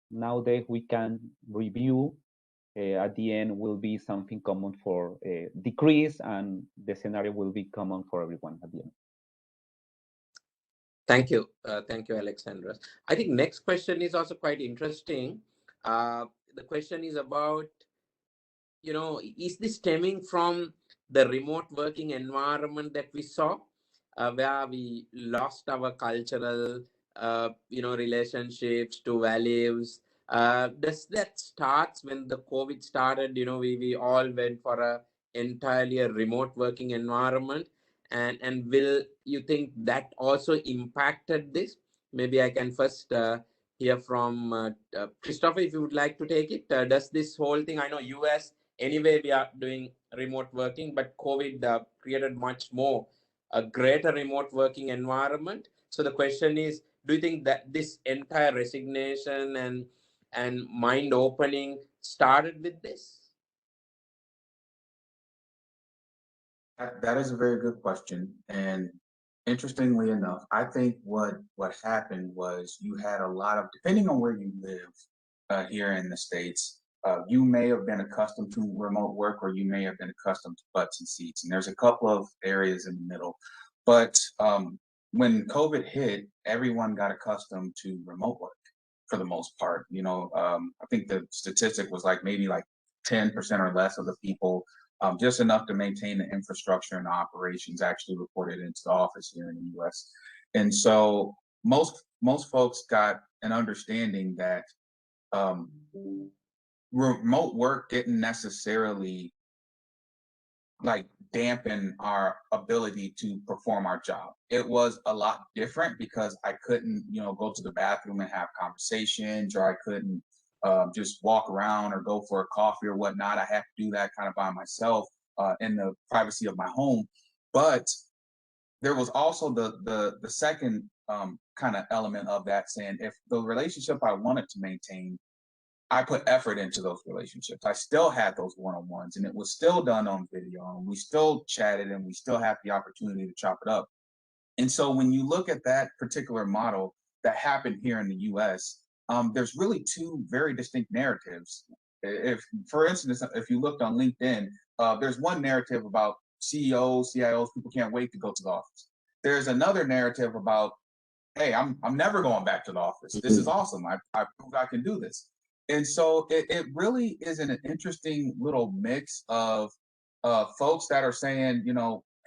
nowadays we can review at the end will be something common for decrease, and the scenario will be common for everyone at the end. Thank you, Alexandra. I think next question is also quite interesting. The question is about, is this stemming from the remote working environment that we saw, where we lost our cultural, relationships to values? Does that start when the COVID started? We all went for a entirely remote working environment, and will you think that also impacted this? Maybe I can first hear from Christopher, if you would like to take it. Does this whole thing, I know US, anyway, we are doing remote working, but COVID created much more, a greater remote working environment. So the question is, do you think that this entire resignation and mind opening started with this? That is a very good question. And interestingly enough, I think what happened was you had a lot of, depending on where you live here in the States, you may have been accustomed to remote work, or you may have been accustomed to butts and seats. And there's a couple of areas in the middle. But when COVID hit, everyone got accustomed to remote work for the most part. I think the statistic was maybe 10% or less of the people, just enough to maintain the infrastructure and the operations actually reported into the office here in the US. And so most folks got an understanding that remote work didn't necessarily like dampen our ability to perform our job. It was a lot different because I couldn't, go to the bathroom and have conversations, or I couldn't just walk around or go for a coffee or whatnot. I had to do that kind of by myself in the privacy of my home. But there was also the second kind of element of that, saying if the relationship I wanted to maintain, I put effort into those relationships. I still had those one-on-ones, and it was still done on video, and we still chatted, and we still had the opportunity to chop it up. And so when you look at that particular model that happened here in the US, there's really two very distinct narratives. If, for instance, if you looked on LinkedIn, there's one narrative about CEOs, CIOs, people can't wait to go to the office. There's another narrative about, hey, I'm never going back to the office. This is awesome. I proved I can do this. And so it really is an interesting little mix of folks that are saying,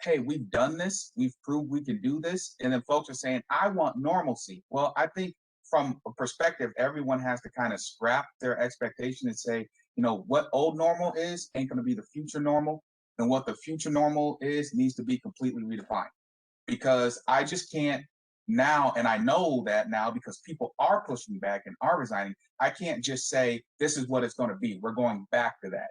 hey, we've done this, we've proved we can do this. And then folks are saying, I want normalcy. Well, I think from a perspective, everyone has to kind of scrap their expectation and say, what old normal is ain't going to be the future normal. And what the future normal is needs to be completely redefined. Because I just can't now, and I know that now because people are pushing back and are resigning, I can't just say, this is what it's going to be. We're going back to that.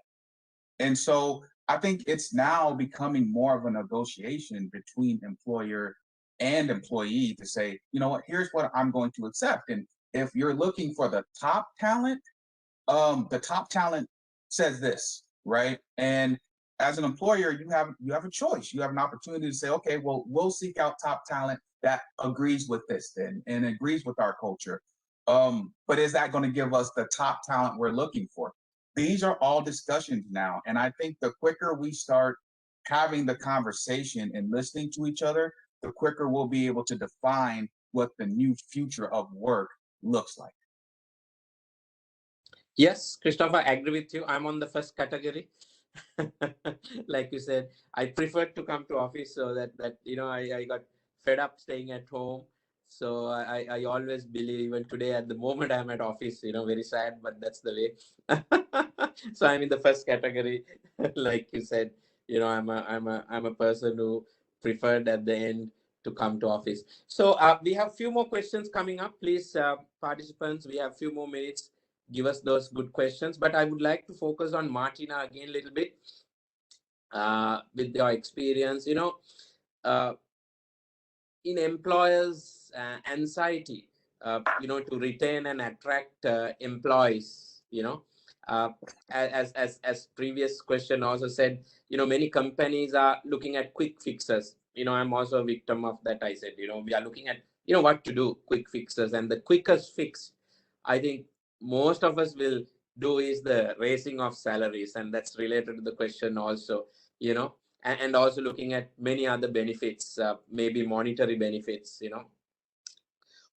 And so I think it's now becoming more of a negotiation between employer and employee to say, here's what I'm going to accept. And if you're looking for the top talent says this, right? And as an employer, you have a choice. You have an opportunity to say, okay, well, we'll seek out top talent that agrees with this then and agrees with our culture. But is that going to give us the top talent we're looking for? These are all discussions now. And I think the quicker we start having the conversation and listening to each other, the quicker we'll be able to define what the new future of work looks like. Yes, Christopher, I agree with you. I'm on the first category. Like you said, I preferred to come to office so that I got fed up staying at home. So I always believe, even today at the moment I'm at office, very sad, but that's the way. So I'm in the first category. Like you said, I'm a person who preferred at the end to come to office. So we have few more questions coming up. Please, participants, we have few more minutes. Give us those good questions. But I would like to focus on Martina again a little bit with your experience. In employers' anxiety, to retain and attract employees, as previous question also said, many companies are looking at quick fixes. I'm also a victim of that. I said, we are looking at, what to do, quick fixes. And the quickest fix, I think most of us will do is the raising of salaries. And that's related to the question also, and also looking at many other benefits, maybe monetary benefits,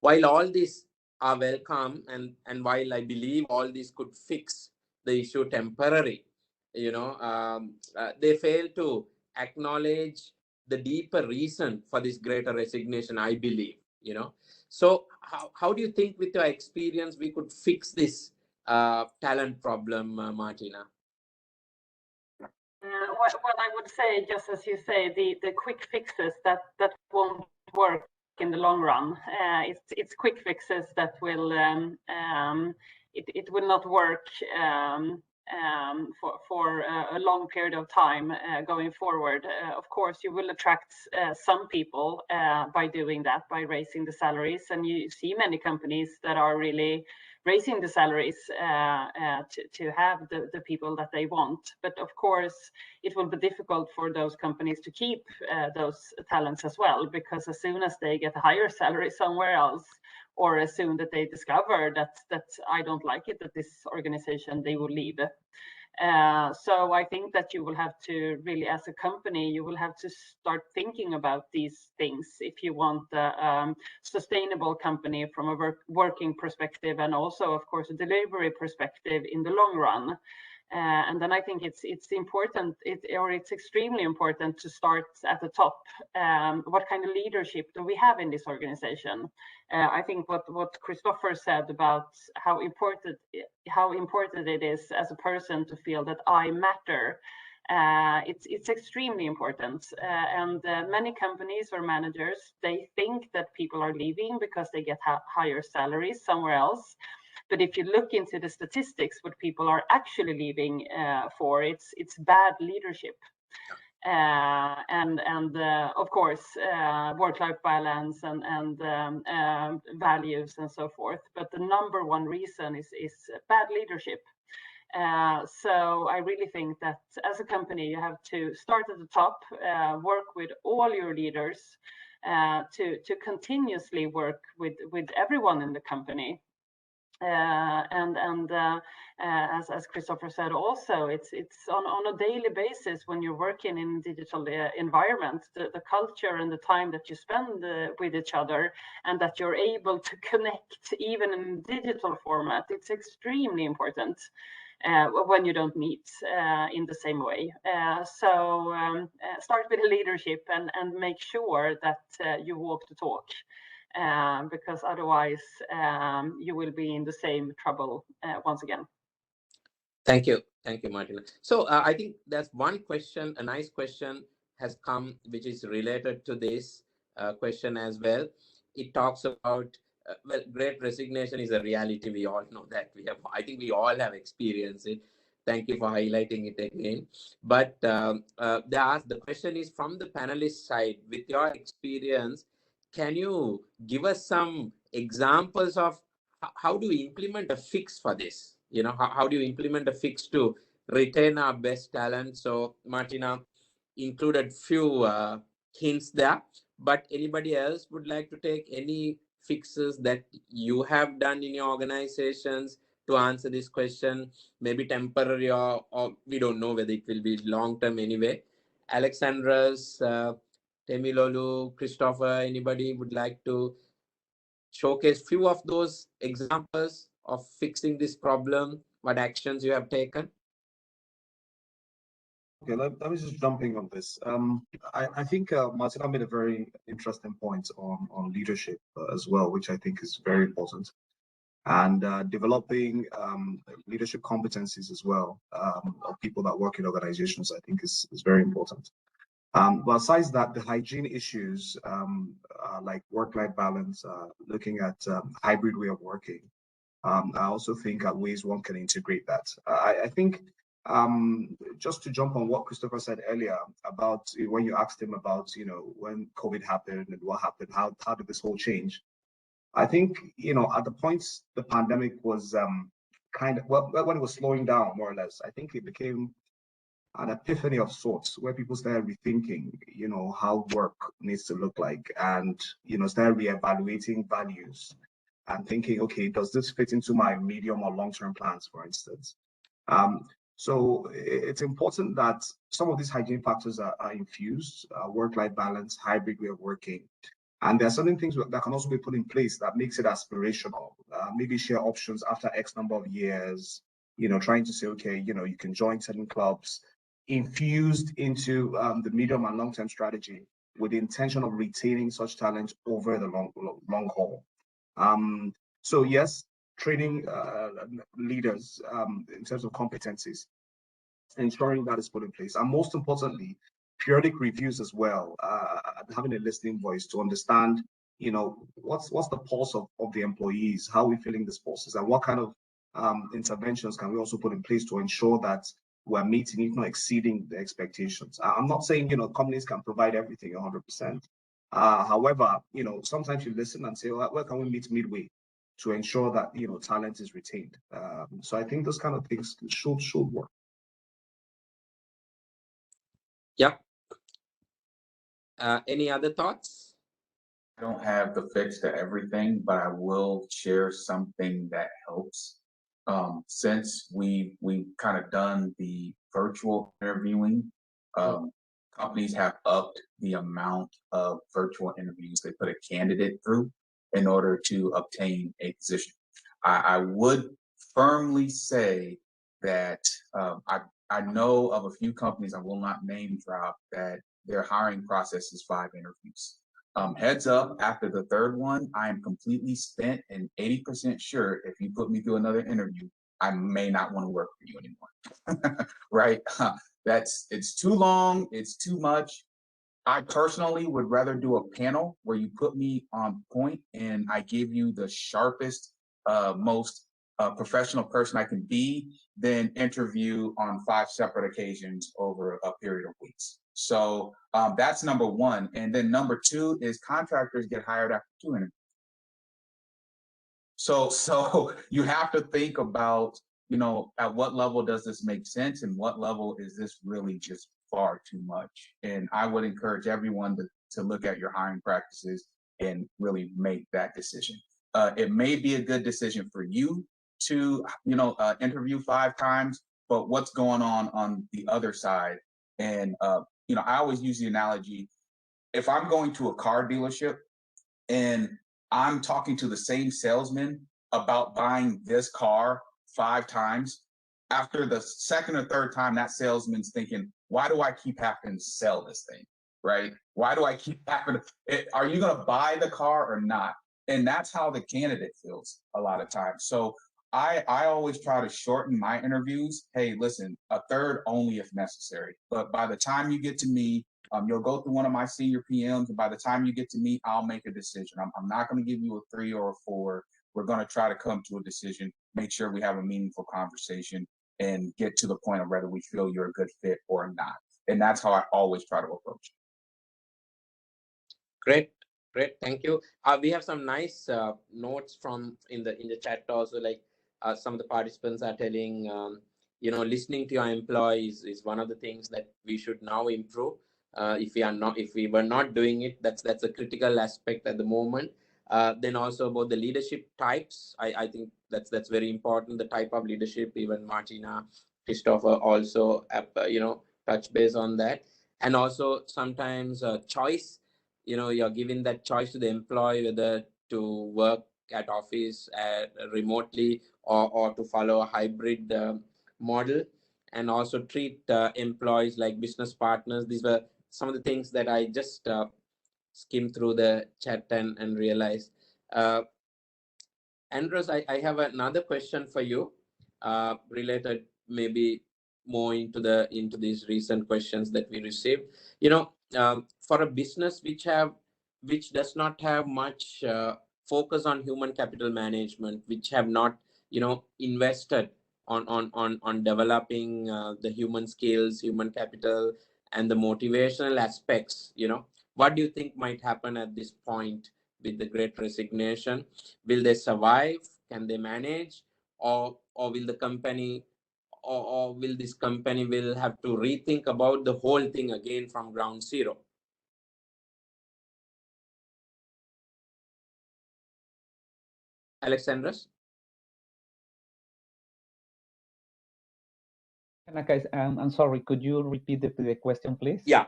While all these are welcome, and while I believe all these could fix the issue temporary, they fail to acknowledge the deeper reason for this greater resignation, I believe, So how do you think, with your experience, we could fix this talent problem, Martina? Well, I would say, just as you say, the quick fixes that won't work in the long run. It's quick fixes that will it will not work for a long period of time going forward. Of course, you will attract some people by doing that, by raising the salaries, and you see many companies that are really raising the salaries to have the people that they want. But of course, it will be difficult for those companies to keep those talents as well, because as soon as they get a higher salary somewhere else, or as soon that they discover that I don't like it at this organization, they will leave. So I think that you will have to really, as a company, you will have to start thinking about these things if you want a sustainable company from a working perspective, and also, of course, a delivery perspective in the long run. And then I think it's important, it's extremely important to start at the top. What kind of leadership do we have in this organization? I think what Christopher said about how important it is as a person to feel that I matter. It's extremely important, and many companies or managers, they think that people are leaving because they get higher salaries somewhere else. But if you look into the statistics, what people are actually leaving for, it's bad leadership. And of course, work-life balance and values and so forth. But the number one reason is bad leadership. So I really think that as a company, you have to start at the top, work with all your leaders to continuously work with everyone in the company. As Christopher said, also it's on a daily basis when you're working in digital environment, the culture and the time that you spend with each other, and that you're able to connect even in digital format, it's extremely important when you don't meet in the same way. So start with the leadership and make sure that you walk the talk. Because otherwise you will be in the same trouble once again. Thank you, Martina. So I think that's one question, a nice question has come, which is related to this question as well. It talks about, well, Great Resignation is a reality. We all know that. I think we all have experienced it. Thank you for highlighting it again. But the question is from the panelist side, with your experience, can you give us some examples of how do we implement a fix for this? You know, how do you implement a fix to retain our best talent? So Martina included few hints there, but anybody else would like to take any fixes that you have done in your organizations to answer this question? Maybe temporary or we don't know whether it will be long-term anyway. Alexandra's, Temilolu, Christopher, anybody would like to showcase few of those examples of fixing this problem, what actions you have taken? Okay, let me just jump in on this. I think Martina made a very interesting point on leadership as well, which I think is very important. And developing leadership competencies as well of people that work in organizations, I think is very important. But besides that, the hygiene issues like work-life balance, looking at hybrid way of working, I also think are ways one can integrate that. I think just to jump on what Christopher said earlier about when you asked him about, you know, when COVID happened and what happened, how did this whole change? I think, you know, at the points the pandemic was kind of, well, when it was slowing down more or less, I think it became an epiphany of sorts where people started rethinking, you know, how work needs to look like, and, you know, started reevaluating values and thinking, okay, does this fit into my medium or long-term plans, for instance? So it's important that some of these hygiene factors are infused, work-life balance, hybrid way of working. And there are certain things that can also be put in place that makes it aspirational. Maybe share options after X number of years, you know, trying to say, okay, you know, you can join certain clubs, infused into the medium and long-term strategy with the intention of retaining such talent over the long haul. So yes, training leaders in terms of competencies, ensuring that is put in place, and most importantly, periodic reviews as well, having a listening voice to understand, you know, what's the pulse of the employees, how are we feeling this pulses, and what kind of interventions can we also put in place to ensure that we're meeting, if not exceeding, the expectations. I'm not saying, you know, companies can provide everything 100%. However, you know, sometimes you listen and say, well, where can we meet midway to ensure that, you know, talent is retained? So I think those kind of things should work. Yeah. Any other thoughts? I don't have the fix to everything, but I will share something that helps. Since we've kind of done the virtual interviewing, companies have upped the amount of virtual interviews they put a candidate through in order to obtain a position. I would firmly say that I know of a few companies, I will not name drop, that their hiring process is 5 interviews. Heads up, after the third one, I am completely spent and 80% sure if you put me through another interview, I may not want to work for you anymore. Right? It's too long, it's too much. I personally would rather do a panel where you put me on point and I give you the sharpest, most professional person I can be than interview on 5 separate occasions over a period of weeks. So that's number one. And then number 2 is contractors get hired after 2 interviews. So you have to think about, at what level does this make sense and what level is this really just far too much? And I would encourage everyone to look at your hiring practices and really make that decision. It may be a good decision for you to, interview 5 times, but what's going on the other side? And, I always use the analogy, if I'm going to a car dealership and I'm talking to the same salesman about buying this car 5 times, after the second or third time, that salesman's thinking, why do I keep having to sell this thing, right? Why do I keep having to, are you gonna buy the car or not? And that's how the candidate feels a lot of times. So I always try to shorten my interviews. Hey, listen, a third only if necessary. But by the time you get to me, you'll go through one of my senior PMs, and by the time you get to me, I'll make a decision. I'm not going to give you a 3 or a 4. We're going to try to come to a decision, make sure we have a meaningful conversation, and get to the point of whether we feel you're a good fit or not. And that's how I always try to approach it. Great, thank you. We have some nice notes from in the chat also, like some of the participants are telling, listening to your employees is one of the things that we should now improve. If we were not doing it, that's a critical aspect at the moment. Then also about the leadership types, I think that's very important. The type of leadership, even Martina, Christopher also touch base on that. And also sometimes choice, you're giving that choice to the employee whether to work at office remotely or to follow a hybrid model, and also treat employees like business partners. These were some of the things that I just skimmed through the chat and realized. Andros, I have another question for you, related maybe more into these recent questions that we received. For a business which does not have much focus on human capital management, which have not invested on developing the human skills, human capital, and the motivational aspects, what do you think might happen at this point with the Great Resignation? Will they survive? Can they manage? Or will the company or will this company will have to rethink about the whole thing again from ground zero? Alexandros? I'm sorry, could you repeat the question, please? Yeah.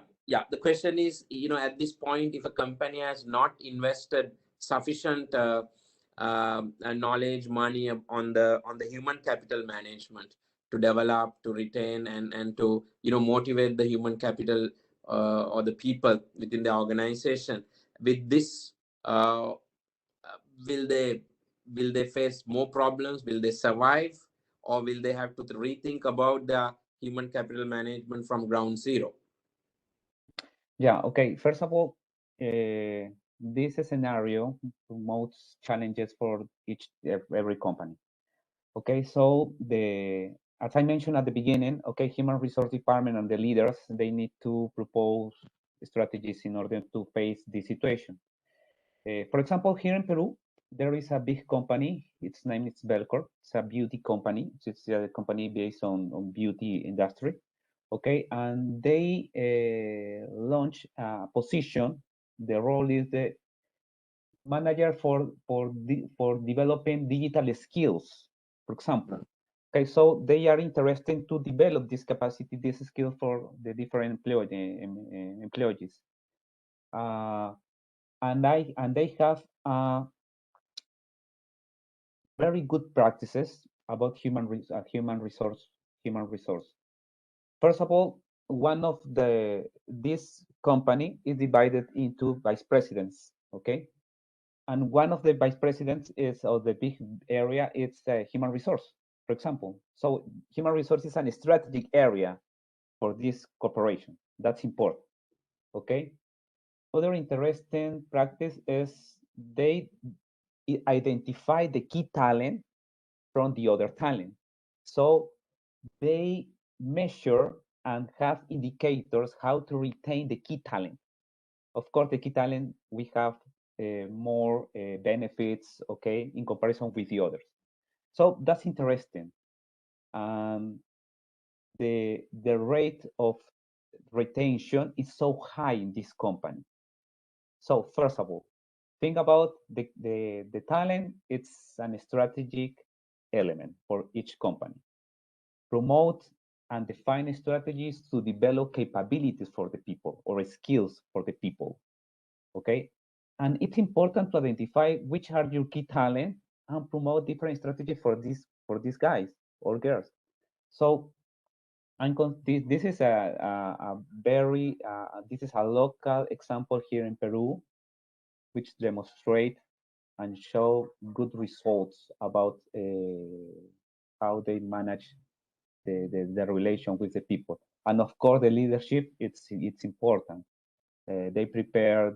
The question is, at this point, if a company has not invested sufficient knowledge, money on the human capital management to develop, to retain, and to motivate the human capital or the people within the organization, with this, will they face more problems? Will they survive, or will they have to rethink about the human capital management from ground zero? Yeah, okay. First of all, this scenario promotes challenges for every company. Okay, so as I mentioned at the beginning, okay, human resource department and the leaders, they need to propose strategies in order to face this situation. For example, here in Peru, there is a big company. Its name is Belcor. It's a beauty company. It's a company based on beauty industry. Okay, and they launch a position. The role is the manager for developing digital skills, for example. Okay, so they are interested to develop this capacity, this skill for the different employees. And they have very good practices about human resource. First of all, this company is divided into vice presidents, okay? And one of the vice presidents is, or the big area, it's human resource, for example. So human resource is a strategic area for this corporation. That's important, okay? Other interesting practice is they identify the key talent from the other talent. So they measure and have indicators how to retain the key talent. Of course, the key talent, we have more benefits, okay, in comparison with the others. So that's interesting. The rate of retention is so high in this company. So first of all, think about the talent. It's a strategic element for each company. Promote and define strategies to develop capabilities for the people or skills for the people, okay? And it's important to identify which are your key talent and promote different strategies for these guys or girls. So this is this is a local example here in Peru, which demonstrate and show good results about how they manage the relation with the people. And of course, the leadership, it's important. They prepare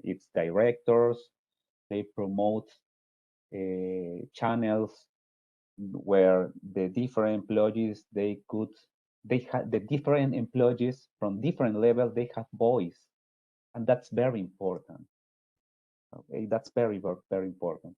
its directors. They promote channels where the different employees the different employees from different levels, they have voice, and that's very important. Okay, that's very important.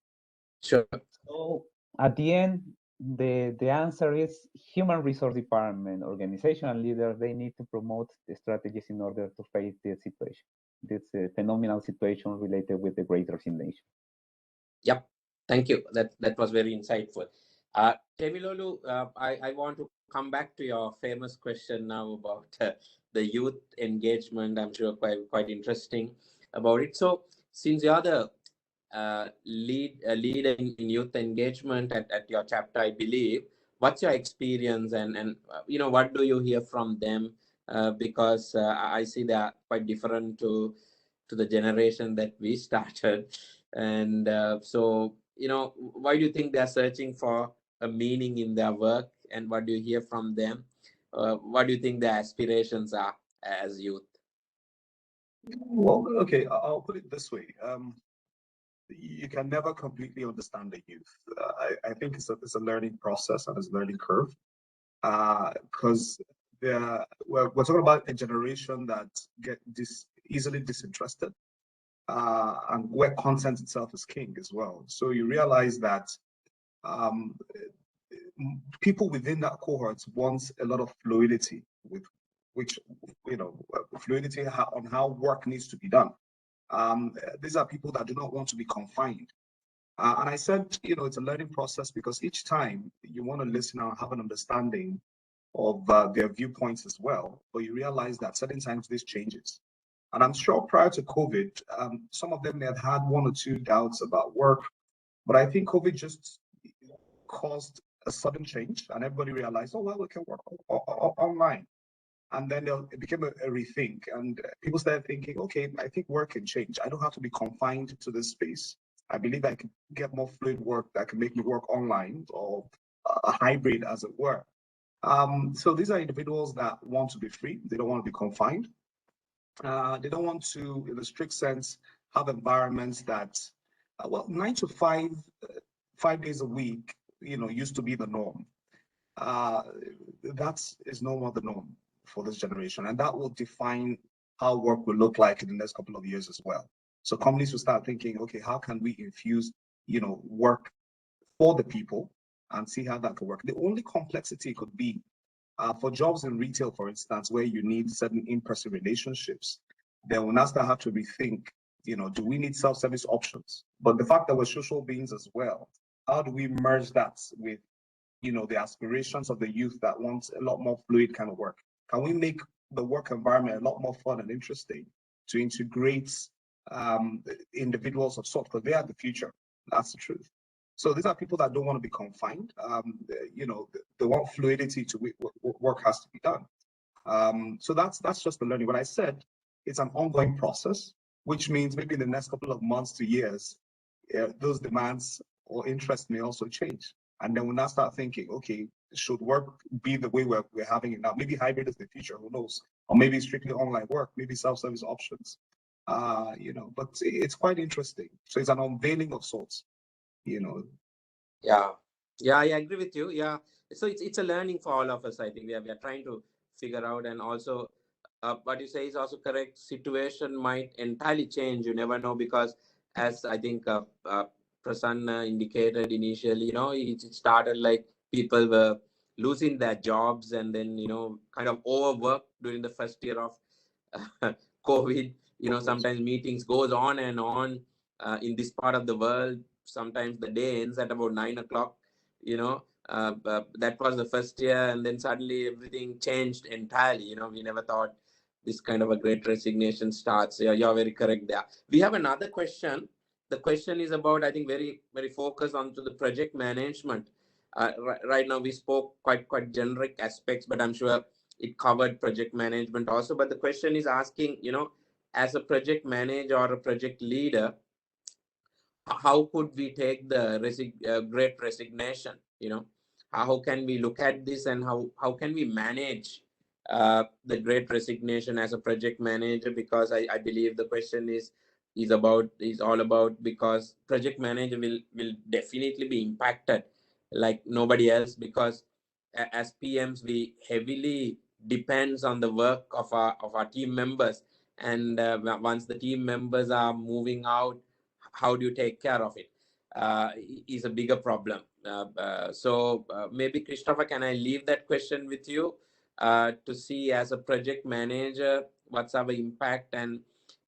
Sure. So at the end, the answer is human resource department, organizational leaders, they need to promote the strategies in order to face this situation, this phenomenal situation related with the Great Resignation. Yep, thank you. That was very insightful. Temilolu, I want to come back to your famous question now about the youth engagement. I'm sure quite interesting about it. So since you're the leader in youth engagement at your chapter, I believe, what's your experience and what do you hear from them? Because I see they are quite different to the generation that we started. And so, why do you think they're searching for a meaning in their work, and what do you hear from them? What do you think their aspirations are as youth? Well, okay, I'll put it this way. You can never completely understand the youth. I think it's a learning process and it's a learning curve, because we're talking about a generation that get easily disinterested, and where content itself is king as well. So you realize that people within that cohort want a lot of fluidity, with which fluidity on how work needs to be done. These are people that do not want to be confined. And I said, it's a learning process, because each time you want to listen and have an understanding of their viewpoints as well, but you realize that certain times this changes. And I'm sure prior to COVID, some of them may have had one or two doubts about work, but I think COVID just caused a sudden change, and everybody realized, oh, well, we can work online. And then it became a rethink, and people started thinking, okay, I think work can change. I don't have to be confined to this space. I believe I can get more fluid work that can make me work online, or a hybrid, as it were. So these are individuals that want to be free. They don't want to be confined. They don't want to, in a strict sense, have environments that, 9 to 5, 5 days a week, used to be the norm. That is no more the norm for this generation, and that will define how work will look like in the next couple of years as well. So companies will start thinking, okay, how can we infuse, work for the people, and see how that could work. The only complexity could be for jobs in retail, for instance, where you need certain in-person relationships. Then we'll now start have to rethink, do we need self-service options? But the fact that we're social beings as well, how do we merge that with, the aspirations of the youth that wants a lot more fluid kind of work? Can we make the work environment a lot more fun and interesting to integrate individuals of sort, because they are the future. That's the truth. So these are people that don't want to be confined. You know, they want fluidity to what work has to be done. So that's just the learning. When I said it's an ongoing process, which means maybe in the next couple of months to years, those demands or interests may also change. And then we'll now start thinking, okay, should work be the way we're having it now? Maybe hybrid is the future, who knows? Or maybe strictly online work, maybe self-service options. You know, but it's quite interesting. So it's an unveiling of sorts, you know. Yeah, I agree with you. Yeah, so it's a learning for all of us. I think we are trying to figure out, and also what you say is also correct. Situation might entirely change. You never know, because as I think Prasanna indicated initially, you know, it started like people were losing their jobs, and then, you know, kind of overworked during the first year of COVID. You know, sometimes meetings goes on and on in this part of the world. Sometimes the day ends at about 9 o'clock. You know, that was the first year, and then suddenly everything changed entirely. You know, we never thought this kind of a great resignation starts. Yeah, you're very correct there. We have another question. The question is about, I think, very focused onto the project management. Right now we spoke quite generic aspects, but I'm sure it covered project management also. But the question is asking, you know, as a project manager or a project leader, how could we take the great resignation? You know, how can we look at this, and how can we manage the great resignation as a project manager? Because I believe the question is all about, because project manager will definitely be impacted like nobody else, because as PMs we heavily depends on the work of our team members, and once the team members are moving out, how do you take care of it is a bigger problem. So maybe Christopher, can I leave that question with you to see, as a project manager, what's our impact, and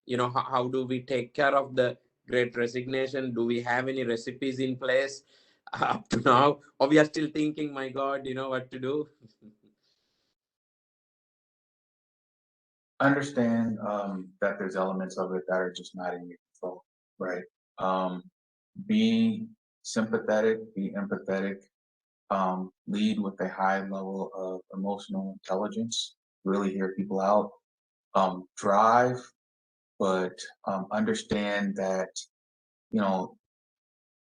you know, how do we take care of the great resignation? Do we have any recipes in place up to now, or we are still thinking, my God, you know what to do? Understand that there's elements of it that are just not in your control, right? Be sympathetic, be empathetic, lead with a high level of emotional intelligence, really hear people out, drive, but understand that, you know,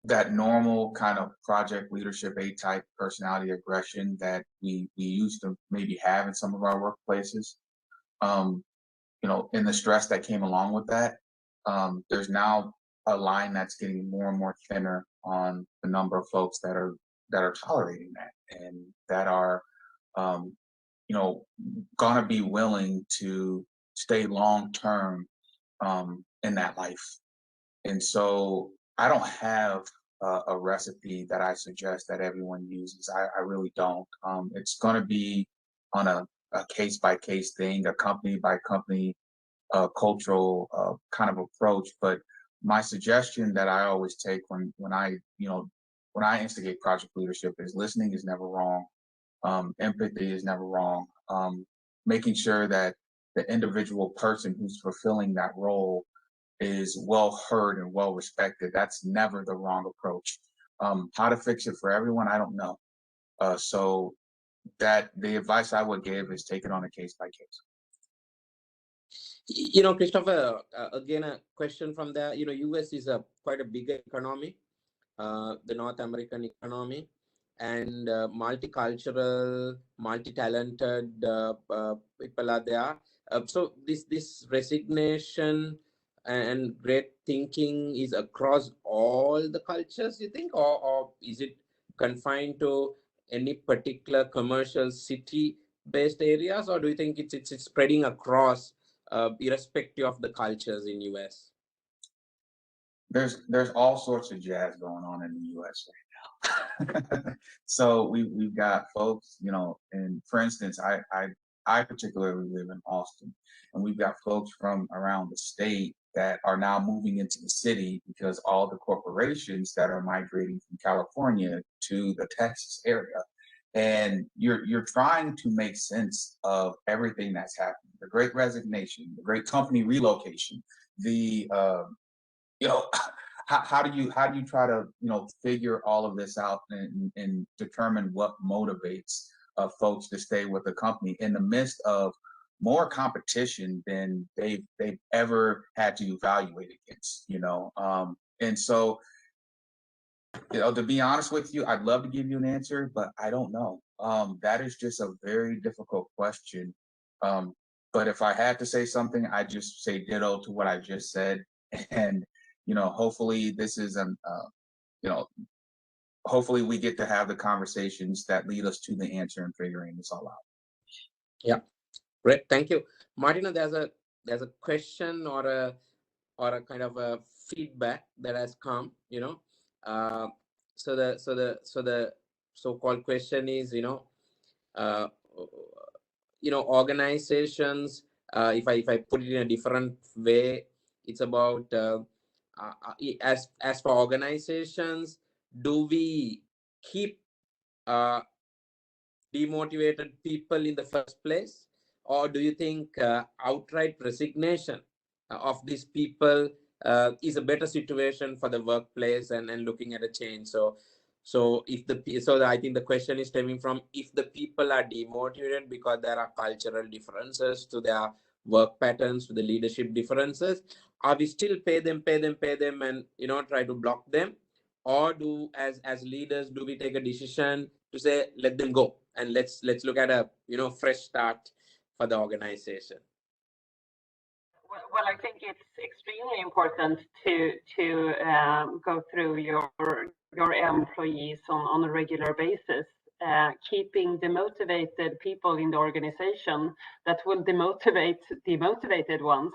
that normal kind of project leadership A-type personality aggression that we used to maybe have in some of our workplaces, you know, and the stress that came along with that, there's now a line that's getting more and more thinner on the number of folks that are tolerating that, and that are, you know, gonna be willing to stay long term in that life. And so I don't have a recipe that I suggest that everyone uses. I really don't. It's going to be on a case by case thing, a company by company cultural kind of approach. But my suggestion that I always take when I, you know, when I instigate project leadership is listening is never wrong. Empathy is never wrong. Making sure that the individual person who's fulfilling that role is well heard and well respected. That's never the wrong approach. How to fix it for everyone, I don't know. So that the advice I would give is take it on a case by case. You know, Christopher, again, a question from there. You know, US is quite a bigger economy, the North American economy, and multicultural, multi-talented people are there. So this resignation and great thinking is across all the cultures, you think, or is it confined to any particular commercial city-based areas, or do you think it's spreading across, irrespective of the cultures in US? There's all sorts of jazz going on in the US right now. So we've got folks, you know, and for instance, I particularly live in Austin, and we've got folks from around the state that are now moving into the city because all the corporations that are migrating from California to the Texas area. And you're trying to make sense of everything that's happening. The Great Resignation, the Great Company Relocation, the you know, how do you try to figure all of this out and determine what motivates folks to stay with the company in the midst of more competition than they've ever had to evaluate against, and so, to be honest with you, I'd love to give you an answer, but I don't know. That is just a very difficult question. But if I had to say something, I'd just say ditto to what I just said. And, hopefully this is hopefully we get to have the conversations that lead us to the answer and figuring this all out. Yeah, great, thank you, Martina. There's a question or a kind of a feedback that has come. So the so-called question is, organizations. If I put it in a different way, it's about as for organizations, do we keep demotivated people in the first place, or do you think outright resignation of these people is a better situation for the workplace and looking at a change? So I think the question is stemming from, if the people are demotivated because there are cultural differences to their work patterns, to the leadership differences, are we still pay them and try to block them, or do as leaders do we take a decision to say let them go and let's look at a fresh start for the organization? Well, I think it's extremely important to go through your employees on a regular basis, keeping demotivated people in the organization that will demotivate the motivated ones.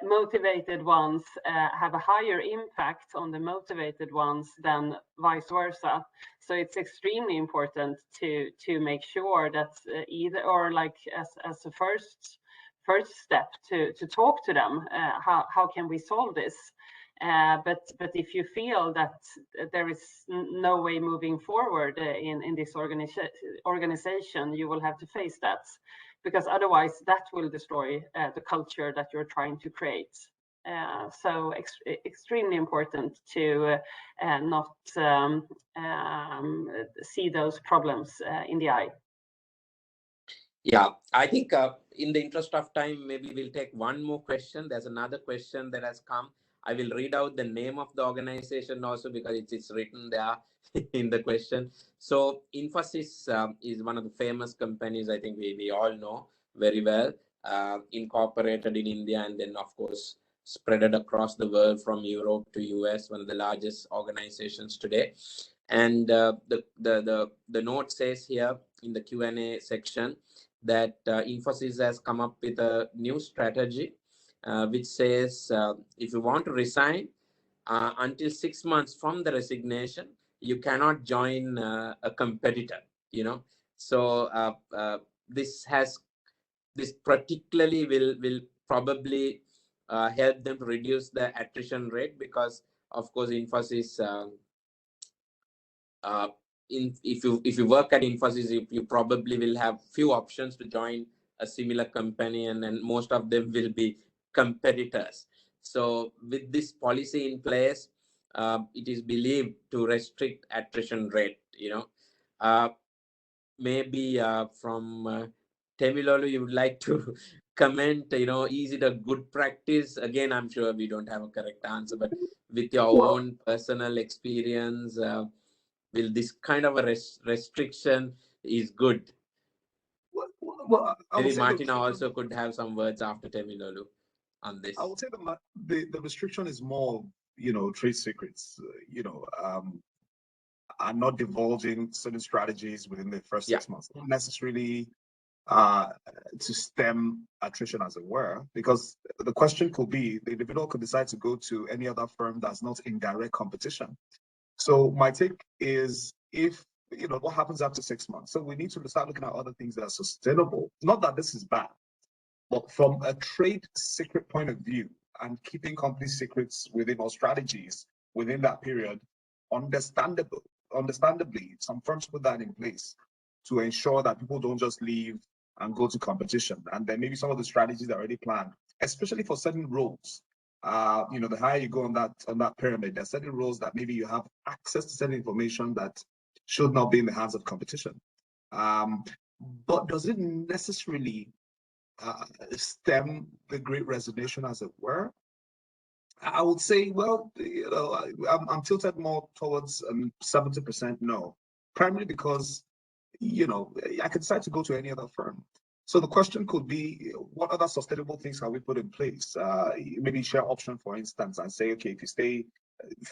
Motivated ones have a higher impact on the motivated ones than vice versa. So it's extremely important to make sure that either, or like as a first step to talk to them, how can we solve this? But if you feel that there is no way moving forward in this organization, you will have to face that, because otherwise that will destroy the culture that you're trying to create. So extremely important to not see those problems in the eye. Yeah, I think in the interest of time, maybe we'll take one more question. There's another question that has come. I will read out the name of the organization also, because it's written there in the question. So Infosys is one of the famous companies, I think we all know very well, incorporated in India, and then of course spread across the world from Europe to US, one of the largest organizations today. And the note says here in the Q&A section that Infosys has come up with a new strategy which says if you want to resign until 6 months from the resignation, you cannot join a competitor. So this particularly will probably help them to reduce the attrition rate, because of course Infosys, if you work at Infosys, you probably will have few options to join a similar company, and most of them will be competitors. So with this policy in place, it is believed to restrict attrition rate. Maybe from Temilolu, you would like to comment, is it a good practice? Again, I'm sure we don't have a correct answer, but with your own personal experience, will this kind of a restriction is good? Well, maybe Martina also could have some words after Temilolu on this. I would say that the restriction is more, trade secrets, are not divulging certain strategies within the first 6 months, not necessarily to stem attrition, as it were, because the question could be the individual could decide to go to any other firm that's not in direct competition. So my take is, if what happens after 6 months, so we need to start looking at other things that are sustainable. Not that this is bad, but from a trade secret point of view, and keeping company secrets within our strategies within that period, understandably, some firms put that in place to ensure that people don't just leave and go to competition. And then maybe some of the strategies are already planned especially for certain roles. The higher you go on that pyramid, there are certain roles that maybe you have access to certain information that should not be in the hands of competition. But does it necessarily stem the Great Resignation, as it were? I would say, well, I'm tilted more towards 70% no, primarily because, I could decide to go to any other firm. So the question could be, what other sustainable things can we put in place? Maybe share option, for instance, and say, okay, if you stay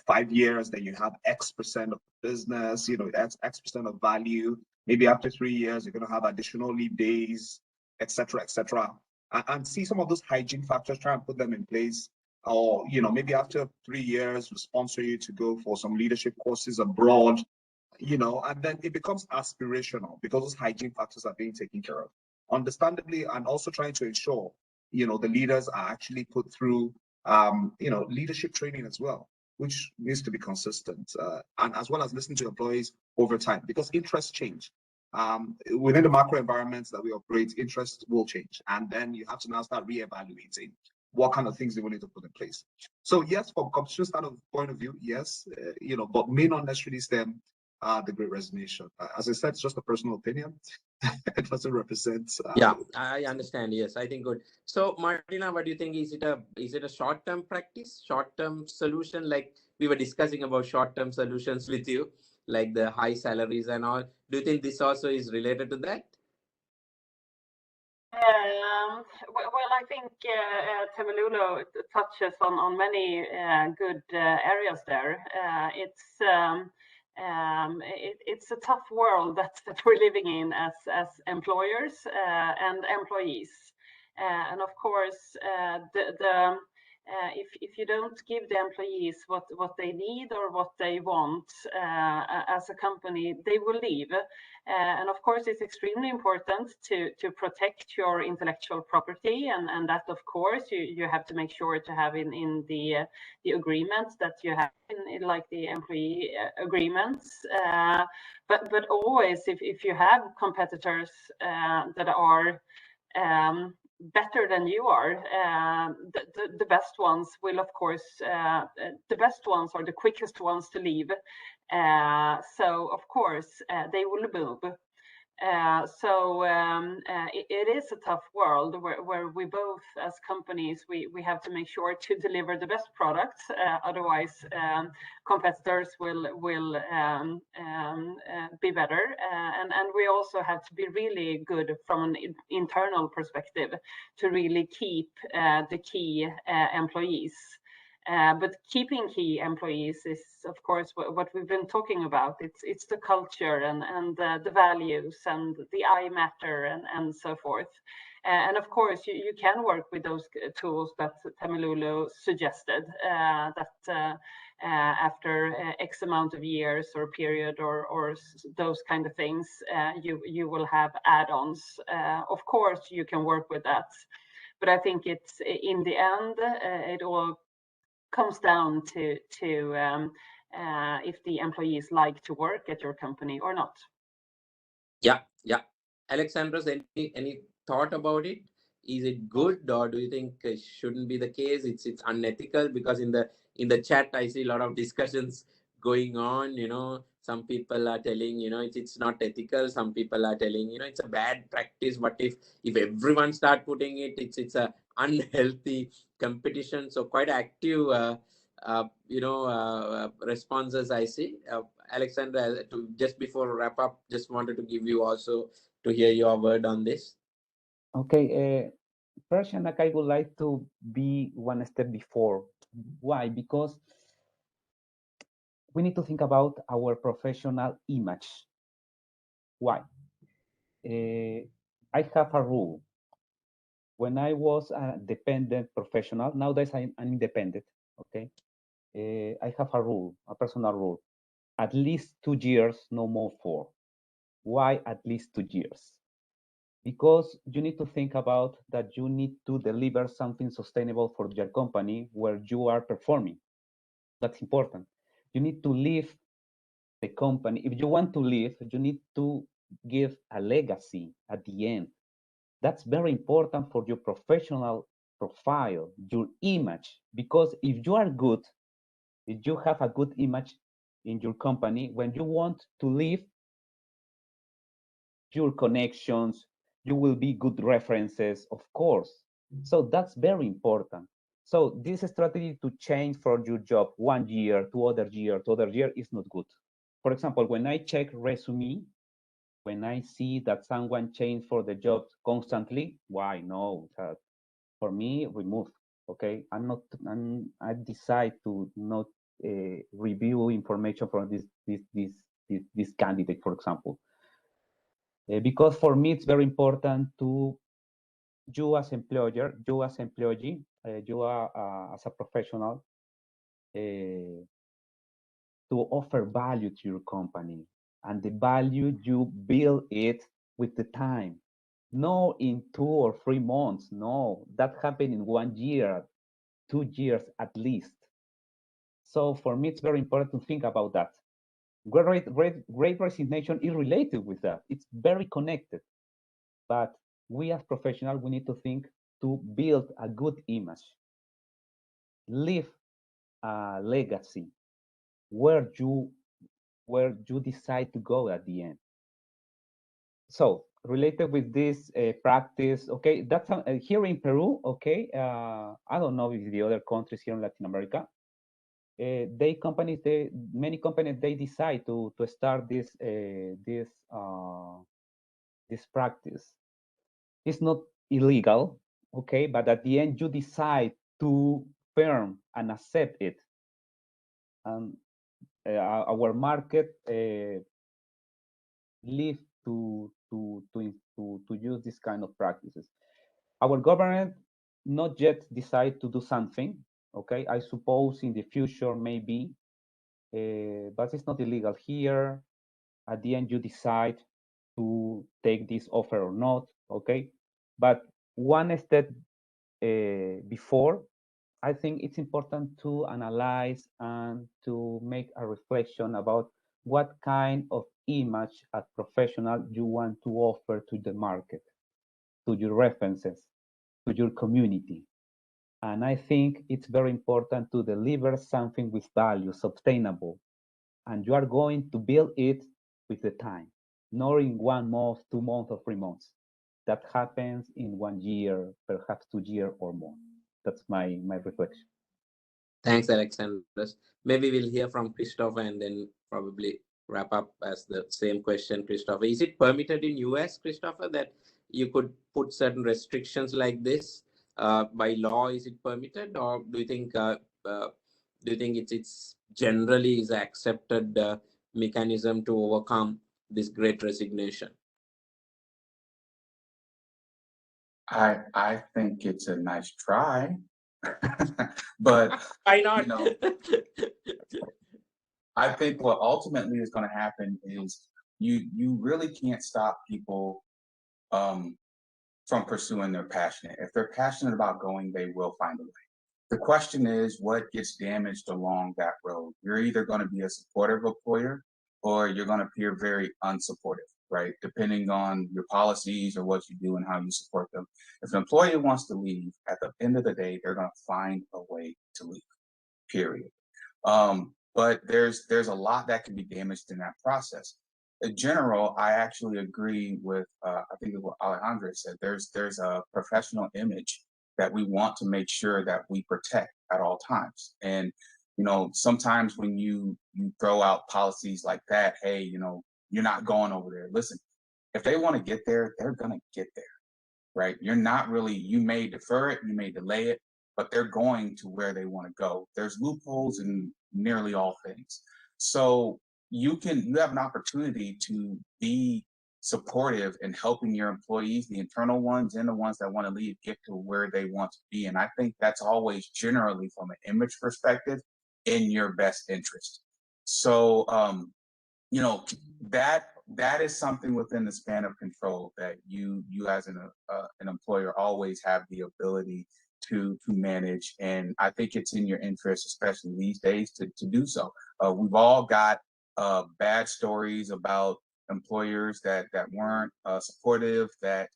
5 years, then you have X% of business, X% of value. Maybe after 3 years, you're going to have additional leave days, et cetera, and see some of those hygiene factors, try and put them in place. Or, maybe after 3 years, we sponsor you to go for some leadership courses abroad, and then it becomes aspirational because those hygiene factors are being taken care of. Understandably, and also trying to ensure, the leaders are actually put through, leadership training as well, which needs to be consistent, and as well as listening to employees over time, because interests change. Within the macro environments that we operate, interest will change, and then you have to now start reevaluating what kind of things they will need to put in place. So yes, from competition point of view, yes, but may not necessarily stem the Great Resignation. As I said, it's just a personal opinion. It doesn't represent. Yeah, I understand. Yes, I think good. So Martina, what do you think? Is it a short-term practice, short-term solution? Like we were discussing about short-term solutions with you, like the high salaries and all. Do you think this also is related to that? Well, I think Temululo touches on many good areas there. It's a tough world that we're living in as employers and employees, and of course, if you don't give the employees what they need or what they want as a company, they will leave. And of course, it's extremely important to protect your intellectual property, and that, of course, you have to make sure to have in the agreements that you have in like the employee agreements. But always, if you have competitors that are better than you are, the best ones will, of course, the best ones are the quickest ones to leave. So of course they will move. It is a tough world where we both, as companies, we have to make sure to deliver the best products. Otherwise, competitors will be better, and we also have to be really good from an internal perspective to really keep the key employees. But keeping key employees is, of course, what we've been talking about. It's the culture and the values and the I matter and so forth. And of course, you can work with those tools that Temululo suggested, that after X amount of years or period or those kind of things, you will have add-ons. Of course, you can work with that. But I think it's in the end, it all comes down to if the employees like to work at your company or not. Yeah. Alexandros, any thought about it? Is it good, or do you think it shouldn't be the case? It's unethical, because in the chat I see a lot of discussions going on. Some people are telling it's not ethical. Some people are telling it's a bad practice. But if everyone start putting it's a unhealthy competition. So quite active responses I see. Alexandra, just before wrap up, just wanted to give you also to hear your word on this. Okay, first, Shanak, I would like to be one step before. Why? Because we need to think about our professional image. Why? I have a rule. When I was a dependent professional, nowadays I'm independent, okay? I have a rule, a personal rule. At least 2 years, no more 4. Why at least 2 years? Because you need to think about that you need to deliver something sustainable for your company where you are performing. That's important. You need to leave the company. If you want to leave, you need to give a legacy at the end. That's very important for your professional profile, your image. Because if you are good, if you have a good image in your company, when you want to leave, your connections, you will be good references, of course. So that's very important. So this strategy to change from your job 1 year to other year to other year is not good. For example, when I check resume, when I see that someone changed for the job constantly, why no? For me, remove. Okay, I decide to not review information from this candidate, for example. Because for me, it's very important to you as employer, you as employee, you are as a professional, to offer value to your company, and the value you build it with the time. No, in 2 or 3 months. No, that happened in 1 year, 2 years at least. So for me, it's very important to think about that. Great Resignation is related with that. It's very connected. But we as professionals, we need to think to build a good image, leave a legacy where you decide to go at the end. So related with this practice, okay, that's here in Peru, okay. I don't know if the other countries here in Latin America, many companies, they decide to start this practice. It's not illegal, okay, but at the end you decide to firm and accept it. And our market live to use this kind of practices. Our government not yet decide to do something, okay. I suppose in the future maybe, but it's not illegal here. At the end you decide to take this offer or not, okay. But one step before, I think it's important to analyze and to make a reflection about what kind of image as professional you want to offer to the market, to your references, to your community. And I think it's very important to deliver something with value, sustainable. And you are going to build it with the time, not in 1 month, 2 months, or 3 months. That happens in 1 year, perhaps 2 years or more. That's my reflection. Thanks, Alexander. Maybe we'll hear from Christopher and then probably wrap up as the same question, Christopher. Is it permitted in US, Christopher, that you could put certain restrictions like this? By law, is it permitted, or do you think it's generally is accepted mechanism to overcome this Great Resignation? I think it's a nice try, but why not? You know, I think what ultimately is going to happen is you really can't stop people from pursuing their passion. If they're passionate about going, they will find a way. The question is what gets damaged along that road. You're either going to be a supportive employer or you're going to appear very unsupportive, right? Depending on your policies or what you do and how you support them. If an employee wants to leave, at the end of the day, they're going to find a way to leave, period. But there's a lot that can be damaged in that process. In general, I actually agree with, I think what Alejandra said, there's a professional image that we want to make sure that we protect at all times. And, you know, sometimes when you throw out policies like that, hey, you know, you're not going over there. Listen, if they want to get there, they're going to get there, right? You're not really, you may defer it, you may delay it, but they're going to where they want to go. There's loopholes in nearly all things. So you have an opportunity to be supportive in helping your employees, the internal ones and the ones that want to leave, get to where they want to be. And I think that's always generally from an image perspective in your best interest. So, you know, that is something within the span of control that you as an employer always have the ability to manage. And I think it's in your interest, especially these days, to do so. We've all got bad stories about employers that weren't supportive, that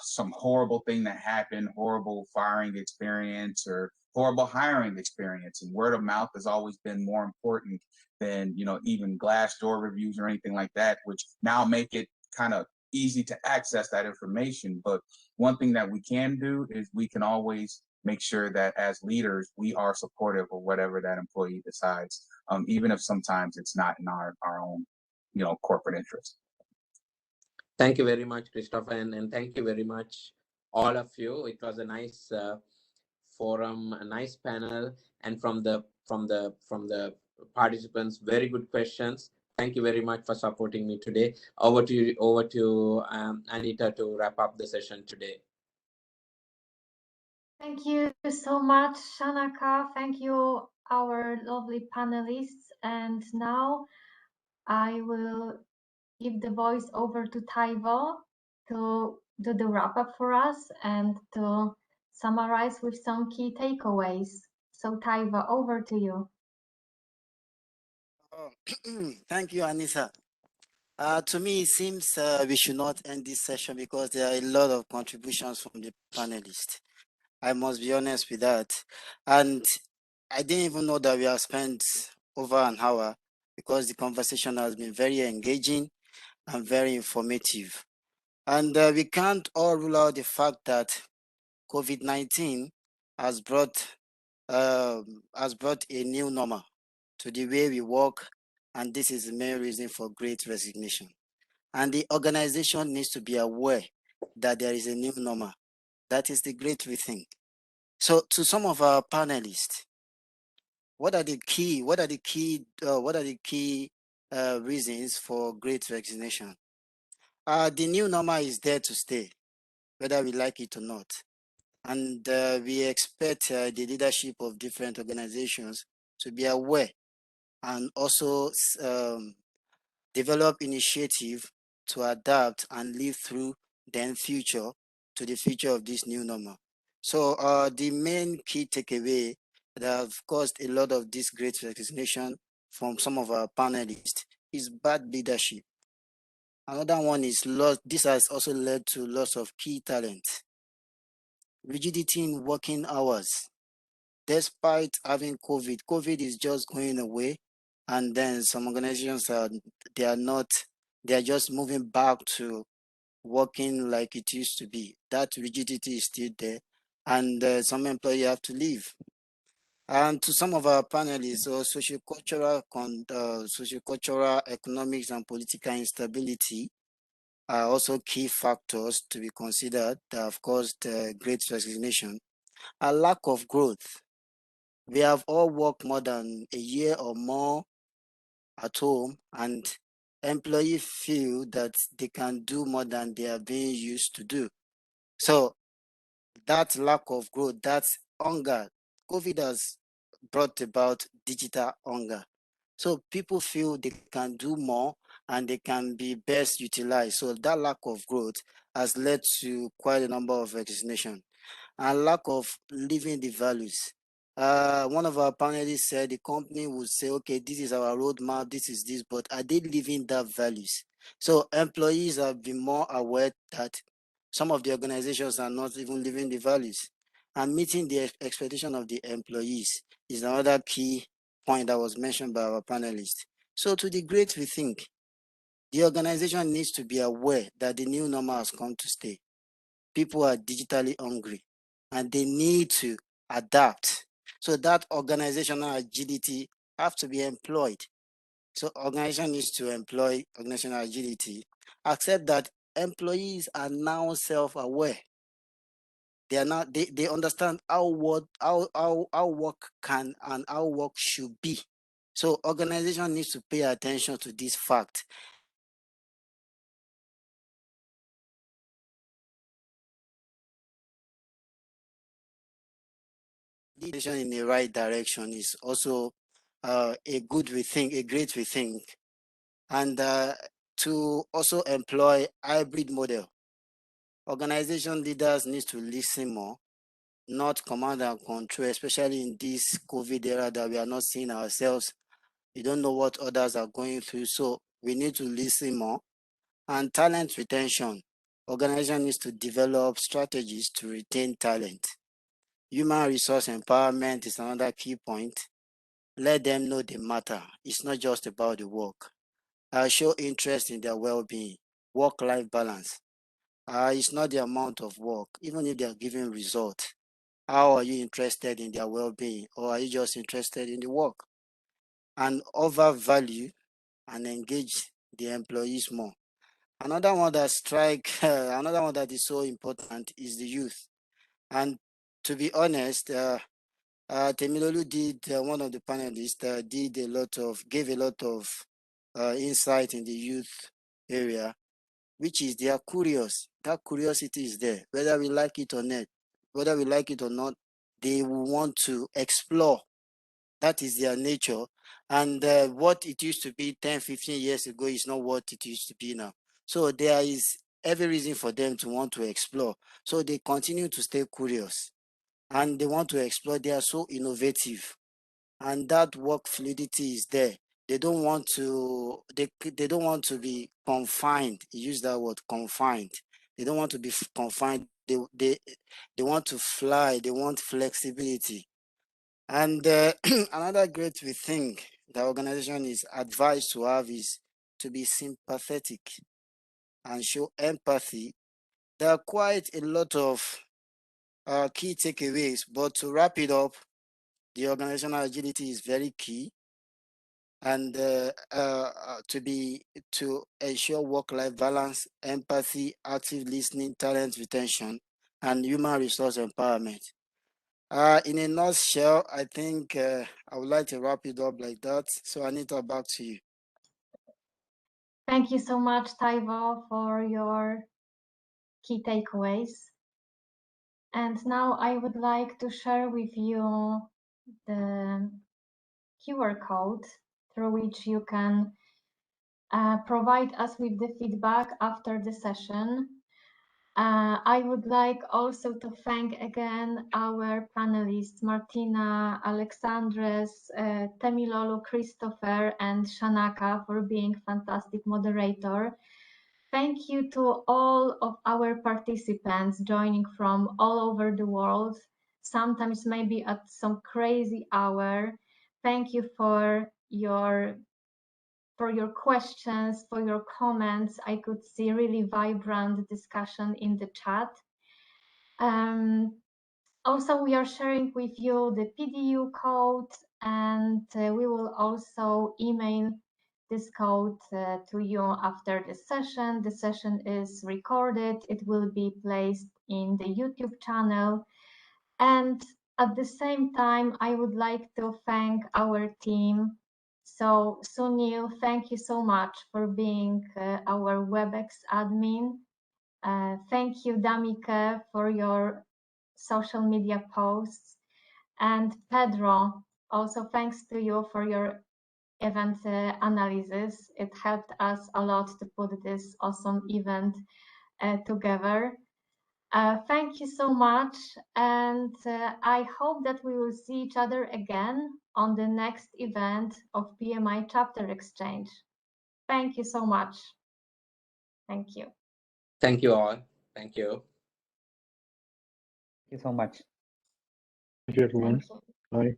some horrible thing that happened, horrible firing experience or horrible hiring experience, and word of mouth has always been more important than, you know, even Glassdoor reviews or anything like that, which now make it kind of easy to access that information. But one thing that we can do is we can always make sure that as leaders, we are supportive of whatever that employee decides, even if sometimes it's not in our own, you know, corporate interest. Thank you very much, Christopher, and thank you very much, all of you. It was a nice forum, a nice panel, and from the participants, very good questions. Thank you very much for supporting me today. Over to Anita to wrap up the session today. Thank you so much, Shanaka. Thank you, our lovely panelists. And now I will give the voice over to Taivo to do the wrap up for us and to summarize with some key takeaways. So Taivo, over to you. Oh, thank you, Anissa. To me, it seems we should not end this session because there are a lot of contributions from the panelists. I must be honest with that. And I didn't even know that we have spent over an hour because the conversation has been very engaging and very informative. And we can't all rule out the fact that COVID-19 has brought a new normal to the way we work, and this is the main reason for Great Resignation. And the organization needs to be aware that there is a new normal. That is the Great Rethink. So, to some of our panelists, what are the key reasons for Great Resignation? The new normal is there to stay, whether we like it or not. And we expect the leadership of different organizations to be aware and also develop initiative to adapt and live through the future of this new normal. So the main key takeaway that have caused a lot of this Great Resignation from some of our panelists is bad leadership. Another one is loss. This has also led to loss of key talent, rigidity in working hours. Despite having COVID is just going away, and then some organizations are just moving back to working like it used to be. That rigidity is still there, and some employees have to leave. And to some of our panelists, sociocultural, economics, and political instability are also key factors to be considered that have caused Great Resignation. A lack of growth. We have all worked more than a year or more at home, and employees feel that they can do more than they are being used to do. So that lack of growth, that's hunger. COVID has brought about digital hunger. So people feel they can do more and they can be best utilized. So that lack of growth has led to quite a number of resignation and lack of living the values. One of our panelists said the company would say, okay, this is our roadmap, this is this, but are they living that values? So employees have been more aware that some of the organizations are not even living the values, and meeting the expectation of the employees is another key point that was mentioned by our panelists. So to the Great Rethink, the organization needs to be aware that the new normal has come to stay. People are digitally hungry and they need to adapt. So that organizational agility have to be employed. So organization needs to employ organizational agility, accept that employees are now self-aware. They understand how work can and how work should be. So organization needs to pay attention to this fact. Leadership in the right direction is also a great rethink, and to also employ hybrid model. Organization leaders need to listen more, not command and control, especially in this COVID era that we are not seeing ourselves. We don't know what others are going through, so we need to listen more. And talent retention. organization needs to develop strategies to retain talent. Human resource empowerment is another key point. Let them know they matter. It's not just about the work. Show interest in their well-being, work-life balance. It's not the amount of work, even if they are giving result. How are you interested in their well-being, or are you just interested in the work? And overvalue and engage the employees more. Another one that another one that is so important is the youth. And to be honest, Temilolu did, one of the panelists gave a lot of insight in the youth area, which is they are curious. That curiosity is there, whether we like it or not, they will want to explore. That is their nature. And what it used to be 10, 15 years ago is not what it used to be now. So there is every reason for them to want to explore. So they continue to stay curious and they want to explore. They are so innovative, and that work fluidity is there. They don't want to, they don't want to be confined. Use that word, confined. They don't want to be confined. They want to fly. They want flexibility. And another great rethink the organization is advised to have is to be sympathetic and show empathy. There are quite a lot of key takeaways, but to wrap it up, the organizational agility is very key, and to ensure work-life balance, empathy, active listening, talent retention, and human resource empowerment. In a nutshell, I think I would like to wrap it up like that. So Anita, back to you. Thank you so much, Taiwo, for your key takeaways. And now I would like to share with you the QR code through which you can provide us with the feedback after the session. I would like also to thank again our panelists, Martina, Alexandres, Temilolu, Christopher, and Shanaka for being fantastic moderator. Thank you to all of our participants joining from all over the world, sometimes maybe at some crazy hour. Thank you for your questions, for your comments. I could see really vibrant discussion in the chat. Also, we are sharing with you the PDU code, and we will also email this code to you after the session. The session is recorded. It will be placed in the YouTube channel. And at the same time, I would like to thank our team. So Sunil, thank you so much for being our WebEx admin. Thank you, Damike, for your social media posts. And Pedro, also thanks to you for your event analysis. It helped us a lot to put this awesome event together. Thank you so much, and I hope that we will see each other again on the next event of PMI Chapter Exchange. Thank you so much. Thank you. Thank you all. Thank you. Thank you so much. Thank you, everyone. Bye.